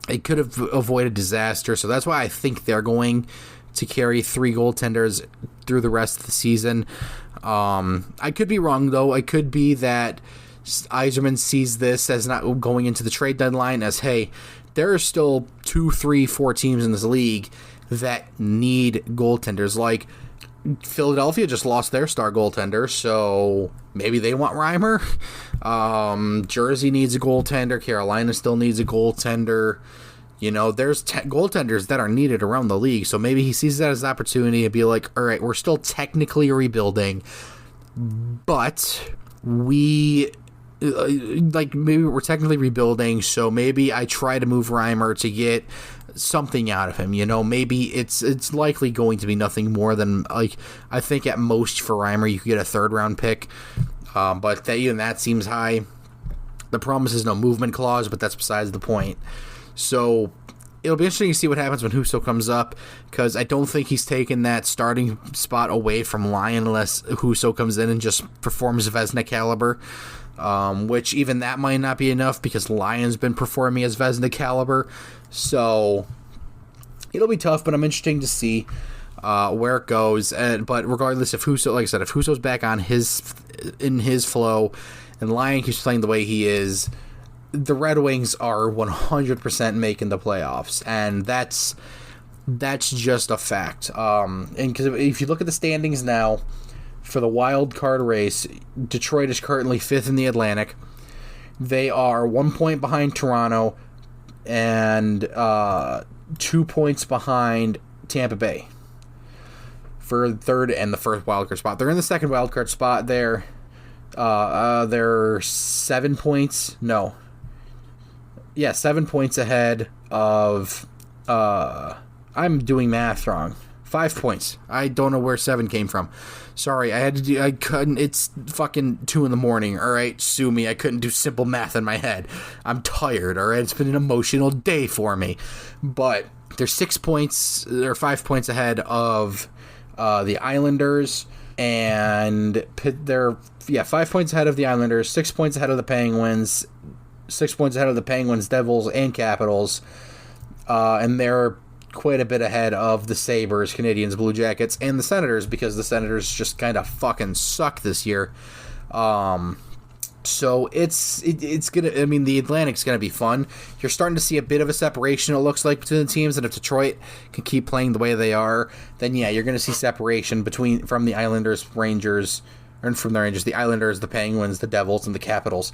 it could have avoided disaster. So that's why I think they're going to carry 3 goaltenders through the rest of the season. I could be wrong, though. It could be that Yzerman sees this as not going into the trade deadline as, hey, there are still 2, 3, 4 teams in this league that need goaltenders. Like, Philadelphia just lost their star goaltender, so maybe they want Reimer. Jersey needs a goaltender. Carolina still needs a goaltender. There's goaltenders that are needed around the league, so maybe he sees that as an opportunity and be like, all right, we're still technically rebuilding, but maybe we're technically rebuilding, so maybe I try to move Reimer to get something out of him. Maybe it's likely going to be nothing more than, like, I think at most for Reimer you could get a 3rd round pick, but even that seems high. The promise is no movement clause, but that's besides the point. So it'll be interesting to see what happens when Husso comes up, because I don't think he's taken that starting spot away from Lyon unless Husso comes in and just performs Vezina caliber, which even that might not be enough because Lyon's been performing as Vezina caliber. So it'll be tough, but I'm interesting to see where it goes. But regardless, if Husso, like I said, if Husso's back on in his flow and Lyon keeps playing the way he is, the Red Wings are 100% making the playoffs, and that's just a fact. And because if you look at the standings now for the wild card race, Detroit is currently 5th in the Atlantic. They are 1 point behind Toronto and 2 points behind Tampa Bay for 3rd and the 1st wildcard spot. They're in the 2nd wildcard spot there. They're 7 points. No. Yeah, 7 points ahead of... I'm doing math wrong. 5 points. I don't know where 7 came from. Sorry, I couldn't... It's fucking 2 in the morning, alright? Sue me, I couldn't do simple math in my head. I'm tired, alright? It's been an emotional day for me. But they're 6 points... They're 5 points ahead of the Islanders, and they're 5 points ahead of the Islanders, 6 points ahead of the Penguins, 6 points ahead of the Penguins, Devils, and Capitals, and they're quite a bit ahead of the Sabres, Canadiens, Blue Jackets, and the Senators, because the Senators just kind of fucking suck this year. So it's gonna. I mean, the Atlantic's gonna be fun. You're starting to see a bit of a separation, it looks like, between the teams. And if Detroit can keep playing the way they are, then yeah, you're gonna see separation from the Islanders, Rangers, and from the Rangers, the Islanders, the Penguins, the Devils, and the Capitals.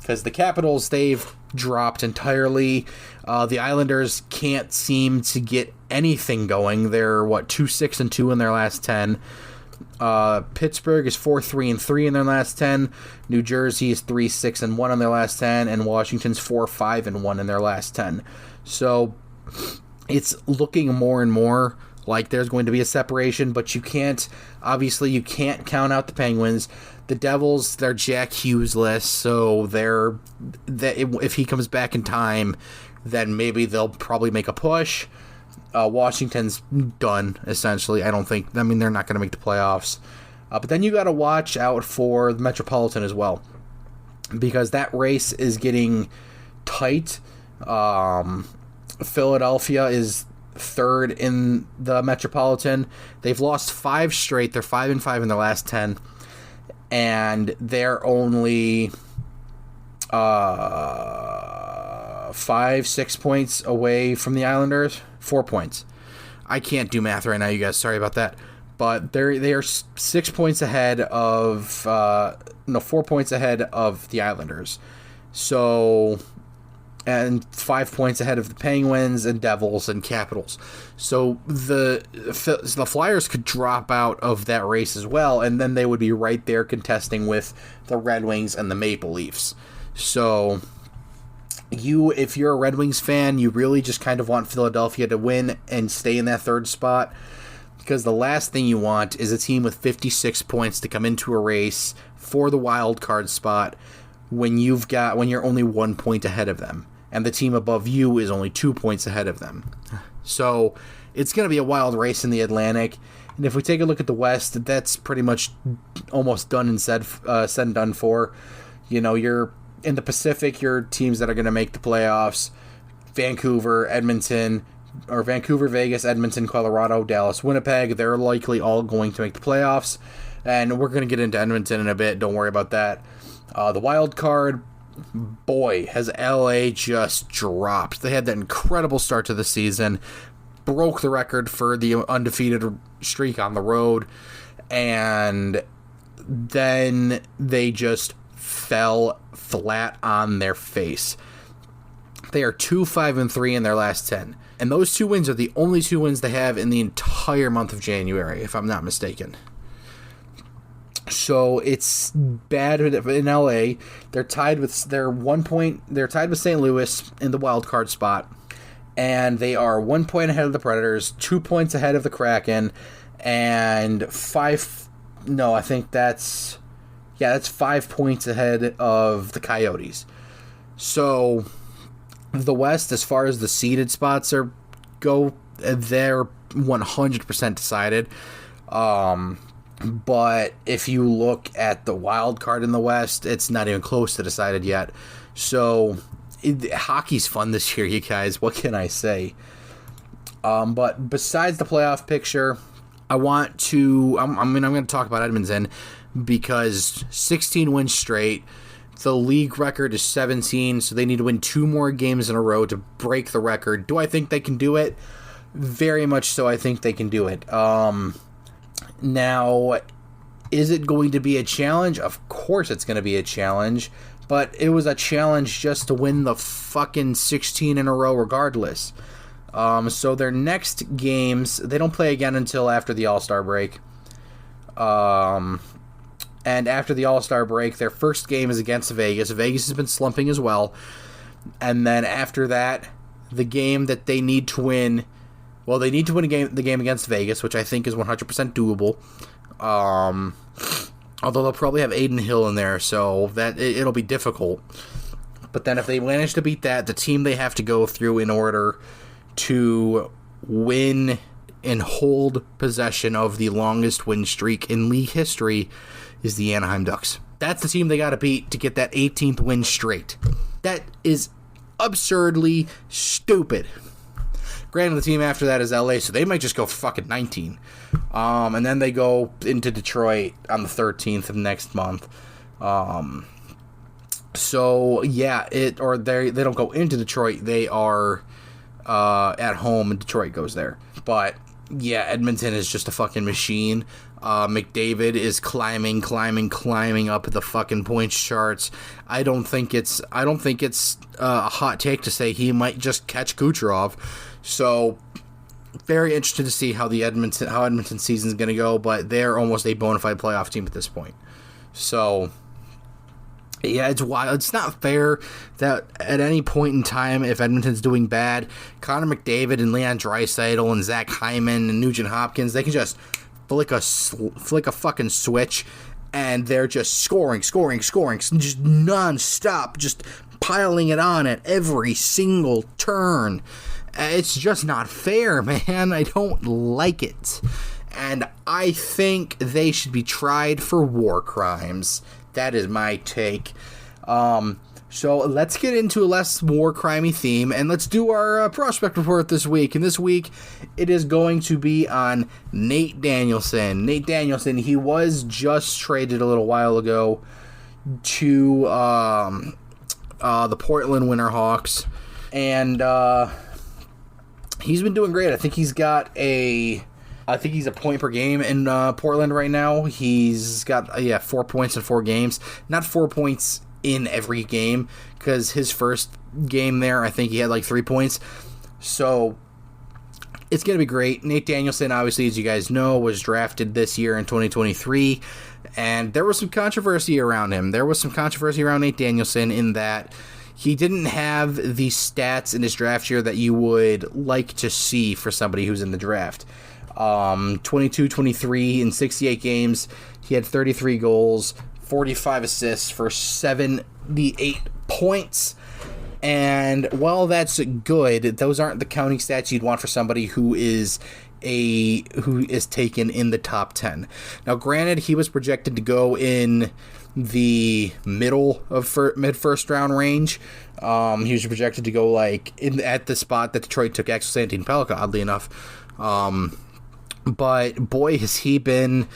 Because the Capitals, they've dropped entirely. The Islanders can't seem to get anything going. They're 2-6-2 in their last 10. Pittsburgh is 4-3-3 in their last 10. New Jersey is 3-6-1 in their last 10, and Washington's 4-5-1 in their last 10. So it's looking more and more like there's going to be a separation, but you can't count out the Penguins. The Devils, they're Jack Hughes-less, so if he comes back in time, then maybe they'll probably make a push. Washington's done, essentially. They're not going to make the playoffs. But then you got to watch out for the Metropolitan as well, because that race is getting tight. Philadelphia is third in the Metropolitan. They've lost 5 straight. They're 5-5 in their last 10. And they're only 5-6 points away from the Islanders. 4 points. I can't do math right now, you guys. Sorry about that. But they are 6 points ahead of 4 points ahead of the Islanders. So, and 5 points ahead of the Penguins and Devils and Capitals. So the Flyers could drop out of that race as well, and then they would be right there contesting with the Red Wings and the Maple Leafs. So if you're a Red Wings fan, you really just kind of want Philadelphia to win and stay in that third spot, because the last thing you want is a team with 56 points to come into a race for the wild card spot when you're only 1 point ahead of them, and the team above you is only 2 points ahead of them. So it's going to be a wild race in the Atlantic. And if we take a look at the West, that's pretty much almost done and said and done for. You're in the Pacific, your teams that are going to make the playoffs: Vancouver, Vegas, Edmonton, Colorado, Dallas, Winnipeg. They're likely all going to make the playoffs. And we're going to get into Edmonton in a bit. Don't worry about that. The wild card, boy, has LA just dropped. They had that incredible start to the season, broke the record for the undefeated streak on the road, and then they just fell flat on their face. They are 2-5-3 in their last 10. And those 2 wins are the only 2 wins they have in the entire month of January, if I'm not mistaken. So it's bad in LA. They're tied with St. Louis in the wild card spot, and they are 1 point ahead of the Predators, 2 points ahead of the Kraken, and 5 points ahead of the Coyotes. So the West, as far as the seeded spots go, they're 100% decided. But if you look at the wild card in the West, it's not even close to decided yet. So hockey's fun this year, you guys. What can I say? But besides the playoff picture, I'm going to talk about Edmonton, because 16 wins straight. The league record is 17, so they need to win 2 more games in a row to break the record. Do I think they can do it? Very much so, I think they can do it. Now, is it going to be a challenge? Of course it's going to be a challenge, but it was a challenge just to win the fucking 16 in a row regardless. So their next games, they don't play again until after the All-Star break. And after the All-Star break, their first game is against Vegas. Vegas has been slumping as well. And then after that, the game that they need to win... Well, they need to win the game against Vegas, which I think is 100% doable. Although they'll probably have Aiden Hill in there, so that it'll be difficult. But then if they manage to beat that, the team they have to go through in order to win and hold possession of the longest win streak in league history is the Anaheim Ducks. That's the team they got to beat to get that 18th win straight. That is absurdly stupid. Granted, the team after that is LA, so they might just go fucking 19. And then they go into Detroit on the 13th of next month. So yeah, they don't go into Detroit. They are at home, and Detroit goes there. But yeah, Edmonton is just a fucking machine. McDavid is climbing up the fucking points charts. I don't think it's a hot take to say he might just catch Kucherov. So very interested to see how Edmonton season's going to go, but they're almost a bona fide playoff team at this point. So yeah, it's wild. It's not fair that at any point in time, if Edmonton's doing bad, Connor McDavid and Leon Draisaitl and Zach Hyman and Nugent Hopkins, they can just flick a fucking switch, and they're just scoring, just non-stop, just piling it on at every single turn. It's just not fair, man. I don't like it. And I think they should be tried for war crimes. That is my take. So let's get into a less war crimey theme, and let's do our prospect report this week. And this week, it is going to be on Nate Danielson. Nate Danielson, he was just traded a little while ago to the Portland Winterhawks, and he's been doing great. I think he's a point per game in Portland right now. He's got 4 points in 4 games. Not 4 points in every game, because his first game there, I think he had like 3 points. So it's going to be great. Nate Danielson, obviously, as you guys know, was drafted this year in 2023, and there was some controversy around him. There was some controversy around Nate Danielson in that he didn't have the stats in his draft year that you would like to see for somebody who's in the draft. 22-23 in 68 games. He had 33 goals, 45 assists for 78 points. And while that's good, those aren't the counting stats you'd want for somebody who is taken in the top 10. Now, granted, he was projected to go in the middle of mid first round range. He was projected to go at the spot that Detroit took Axel Sandin Pellikka, oddly enough. But boy, has he been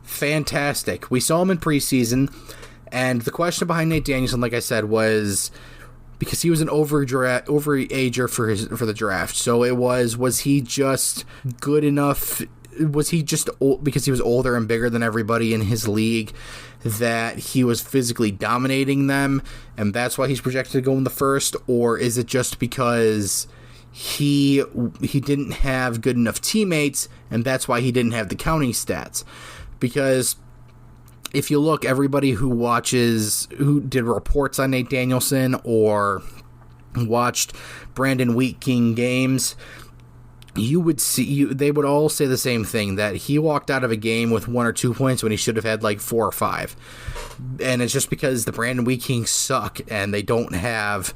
fantastic. We saw him in preseason, and the question behind Nate Danielson, like I said, was because he was an overager for the draft. So it was he just good enough? Was he just old because he was older and bigger than everybody in his league that he was physically dominating them, and that's why he's projected to go in the first? Or is it just because he didn't have good enough teammates, and that's why he didn't have the counting stats? Because if you look, everybody who did reports on Nate Danielson or watched Brandon Wheat King games, you would see they would all say the same thing, that he walked out of a game with 1 or 2 points when he should have had like 4 or 5. And it's just because the Brandon Wheat Kings suck and they don't have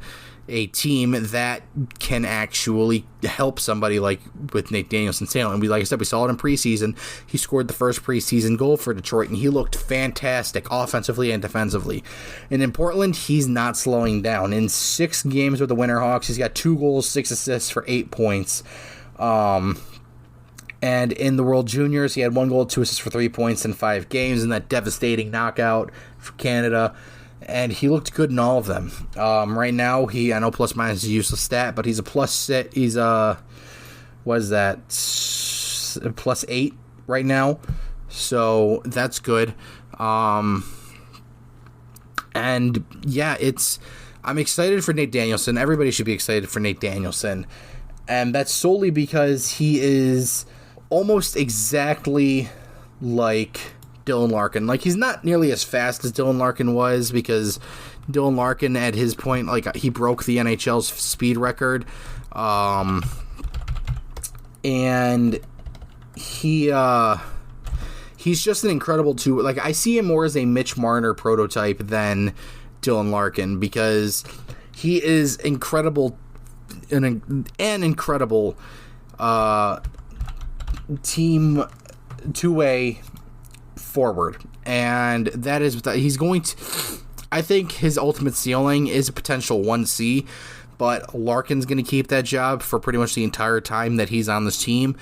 a team that can actually help somebody like with Nate Danielson's talent. And like I said, we saw it in preseason. He scored the first preseason goal for Detroit, and he looked fantastic offensively and defensively. And in Portland, he's not slowing down. In 6 games with the Winterhawks, he's got 2 goals, 6 assists for 8 points. And in the World Juniors, he had 1 goal, 2 assists for 3 points in 5 games in that devastating knockout for Canada. And he looked good in all of them. Right now, I know plus minus is a useless stat, but he's a plus 8 right now. So that's good. And yeah, I'm excited for Nate Danielson. Everybody should be excited for Nate Danielson. And that's solely because he is almost exactly like Dylan Larkin. Like, he's not nearly as fast as Dylan Larkin was, because Dylan Larkin at his point, like, he broke the NHL's speed record. And he's just an incredible like, I see him more as a Mitch Marner prototype than Dylan Larkin, because he is incredible, an incredible team two-way forward, and that is he's going to. I think his ultimate ceiling is a potential 1C, but Larkin's going to keep that job for pretty much the entire time that he's on this team,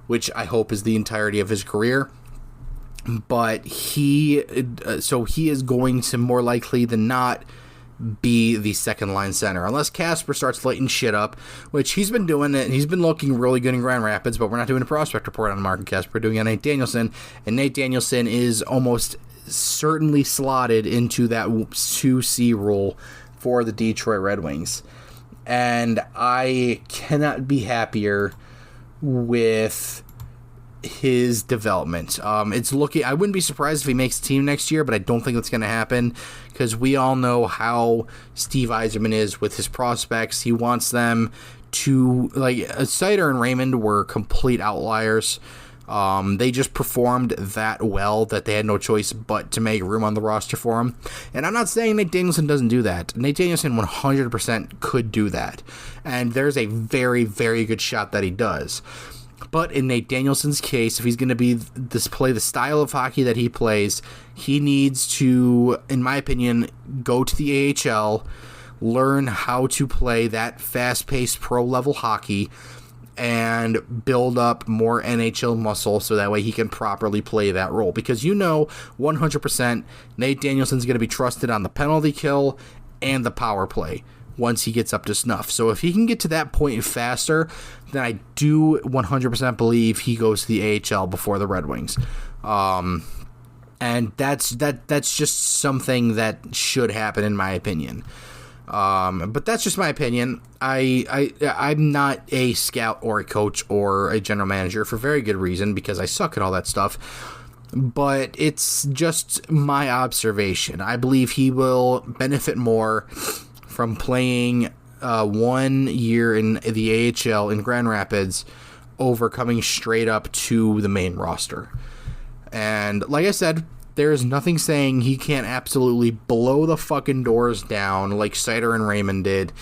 which I hope is the entirety of his career. But he is going to more likely than not be the second line center, unless Casper starts lighting shit up, which he's been doing it. He's been looking really good in Grand Rapids, but we're not doing a prospect report on Mark and Casper. We're doing it on Nate Danielson, and Nate Danielson is almost certainly slotted into that 2C role for the Detroit Red Wings. And I cannot be happier with his development. It's looking. I wouldn't be surprised if he makes the team next year, but I don't think that's going to happen because we all know how Steve Yzerman is with his prospects. He wants them to, like, Seider and Raymond were complete outliers. They just performed that well that they had no choice but to make room on the roster for him. And I'm not saying Nate Danielson doesn't do that. Nate Danielson 100% could do that. And there's a very, very good shot that he does. But in Nate Danielson's case, if he's going to play the style of hockey that he plays, he needs to, in my opinion, go to the AHL, learn how to play that fast-paced pro-level hockey, and build up more NHL muscle so that way he can properly play that role. Because 100% Nate Danielson's going to be trusted on the penalty kill and the power play once he gets up to snuff. So if he can get to that point faster, then I do 100% believe he goes to the AHL before the Red Wings. And that's just something that should happen in my opinion. But that's just my opinion. I'm not a scout or a coach or a general manager for very good reason because I suck at all that stuff. But it's just my observation. I believe he will benefit more from playing 1 year in the AHL in Grand Rapids over coming straight up to the main roster. And like I said, there is nothing saying he can't absolutely blow the fucking doors down like Seider and Raymond did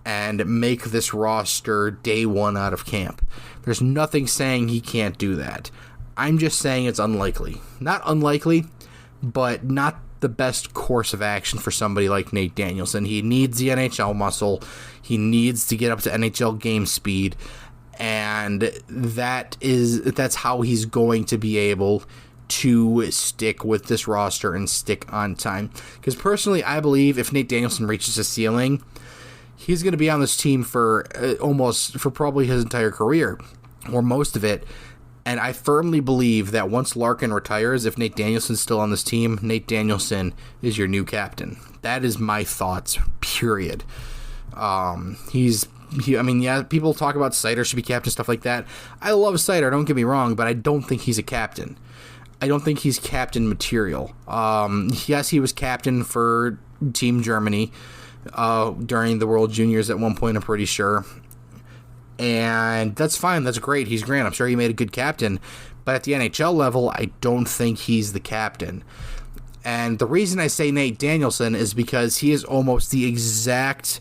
and make this roster day one out of camp. There's nothing saying he can't do that. I'm just saying it's unlikely. Not unlikely, but not the best course of action for somebody like Nate Danielson. He needs the NHL muscle. He needs to get up to NHL game speed, and that's how he's going to be able to stick with this roster and stick on time. Because personally, I believe if Nate Danielson reaches a ceiling, he's going to be on this team for probably his entire career, or most of it. And I firmly believe that once Larkin retires, if Nate Danielson's still on this team, Nate Danielson is your new captain. That is my thoughts, period. People talk about Seider should be captain, stuff like that. I love Seider, don't get me wrong, but I don't think he's a captain. I don't think he's captain material. Yes, he was captain for Team Germany during the World Juniors at one point, I'm pretty sure. And that's fine. That's great. He's great. I'm sure he made a good captain. But at the NHL level, I don't think he's the captain. And the reason I say Nate Danielson is because he is almost the exact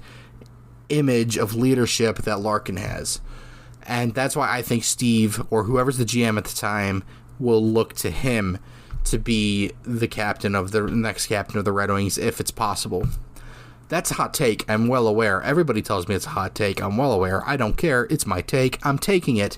image of leadership that Larkin has. And that's why I think Steve, or whoever's the GM at the time, will look to him to be the captain of the next captain of the Red Wings if it's possible. That's a hot take. I'm well aware. Everybody tells me it's a hot take. I'm well aware. I don't care. It's my take. I'm taking it.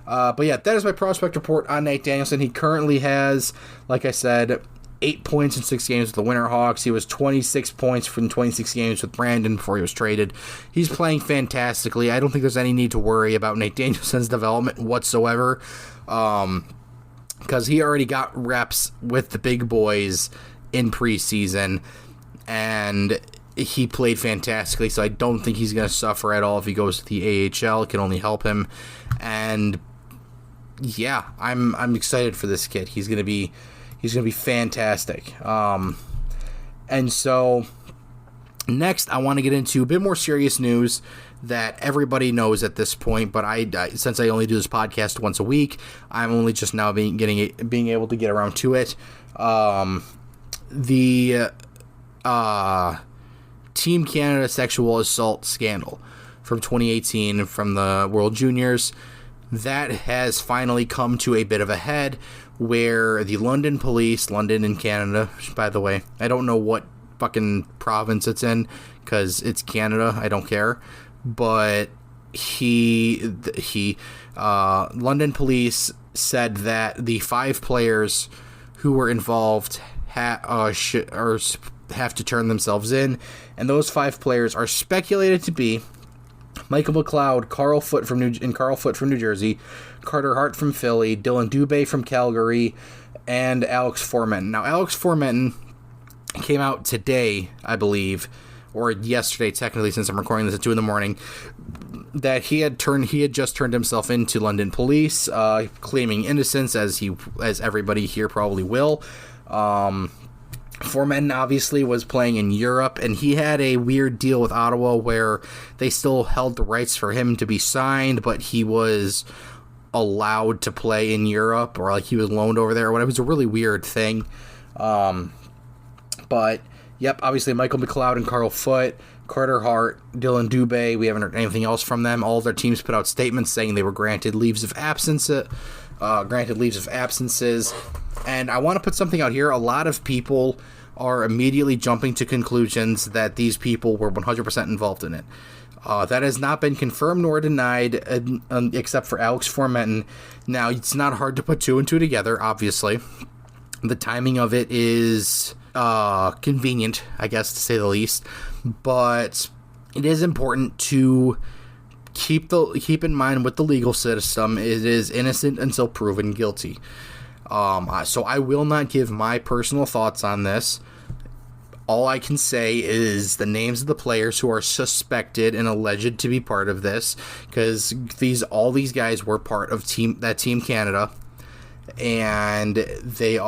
But yeah, that is my prospect report on Nate Danielson. He currently has, like I said, 8 points in 6 games with the Winterhawks. He was 26 points from 26 games with Brandon before he was traded. He's playing fantastically. I don't think there's any need to worry about Nate Danielson's development whatsoever, because he already got reps with the big boys in preseason, and he played fantastically, so I don't think he's going to suffer at all if he goes to the AHL. It can only help him. And yeah, I'm excited for this kid. He's going to be fantastic. And so next, I want to get into a bit more serious news that everybody knows at this point, but since I only do this podcast once a week, I'm only just now being able to get around to it. Team Canada sexual assault scandal from 2018 from the World Juniors, that has finally come to a bit of a head where the London police, London in Canada, by the way, I don't know what fucking province it's in because it's Canada, I don't care, but London police said that the 5 players who were involved have to turn themselves in, and those 5 players are speculated to be Michael McLeod, Carl Foote from New Jersey, Carter Hart from Philly, Dylan Dubé from Calgary, and Alex Formenton. Now, Alex Formenton came out today, I believe, or yesterday, technically, since I'm recording this at 2 in the morning, that he had just turned himself into London police, claiming innocence, as everybody here probably will. Formenton obviously was playing in Europe, and he had a weird deal with Ottawa where they still held the rights for him to be signed, but he was allowed to play in Europe, or like he was loaned over there or whatever. It was a really weird thing. But yep, obviously Michael McLeod and Carl Foote, Carter Hart, Dylan Dubé, we haven't heard anything else from them. All of their teams put out statements saying they were granted leaves of absences. And I want to put something out here. A lot of people are immediately jumping to conclusions that these people were 100% involved in it. That has not been confirmed nor denied, except for Alex Formenton. Now, it's not hard to put 2 and 2 together, obviously. The timing of it is convenient, I guess, to say the least. But it is important to keep in mind with the legal system, it is innocent until proven guilty. So I will not give my personal thoughts on this. All I can say is the names of the players who are suspected and alleged to be part of this, because all these guys were part of Team Canada, and it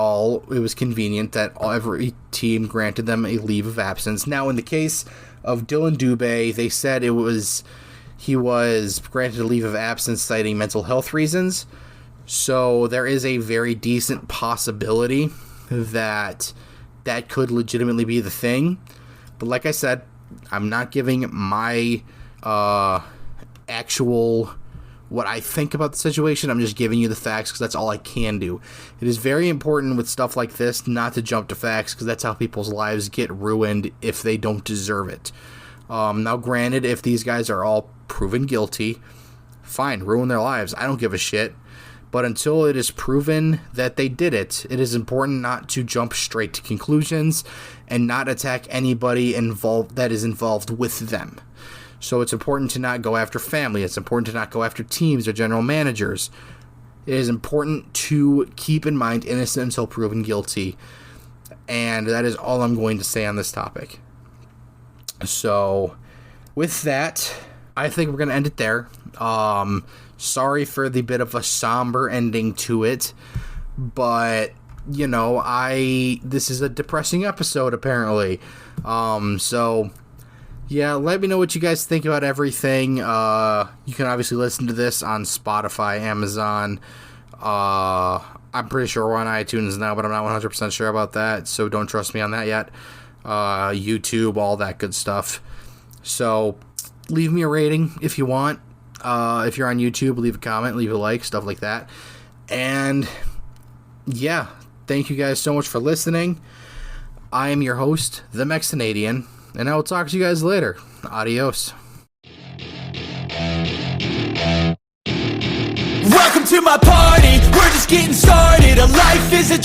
was convenient that every team granted them a leave of absence. Now, in the case of Dylan Dubé, they said he was granted a leave of absence citing mental health reasons. So there is a very decent possibility that could legitimately be the thing. But like I said, I'm not giving my actual what I think about the situation. I'm just giving you the facts because that's all I can do. It is very important with stuff like this not to jump to facts, because that's how people's lives get ruined if they don't deserve it. Now, granted, if these guys are all proven guilty, fine, ruin their lives. I don't give a shit. But until it is proven that they did it, it is important not to jump straight to conclusions and not attack anybody that is involved with them. So it's important to not go after family. It's important to not go after teams or general managers. It is important to keep in mind innocent until proven guilty. And that is all I'm going to say on this topic. So with that, I think we're going to end it there. Sorry for the bit of a somber ending to it, but this is a depressing episode apparently. So yeah, let me know what you guys think about everything. You can obviously listen to this on Spotify, Amazon. I'm pretty sure we're on iTunes now, but I'm not 100% sure about that, so don't trust me on that yet. YouTube, all that good stuff. So leave me a rating if you want. If you're on YouTube, leave a comment, leave a like, stuff like that. And yeah, thank you guys so much for listening. I am your host, the Mex-Canadian, and I will talk to you guys later. Adios. Welcome to my party, we're just getting started. A life is a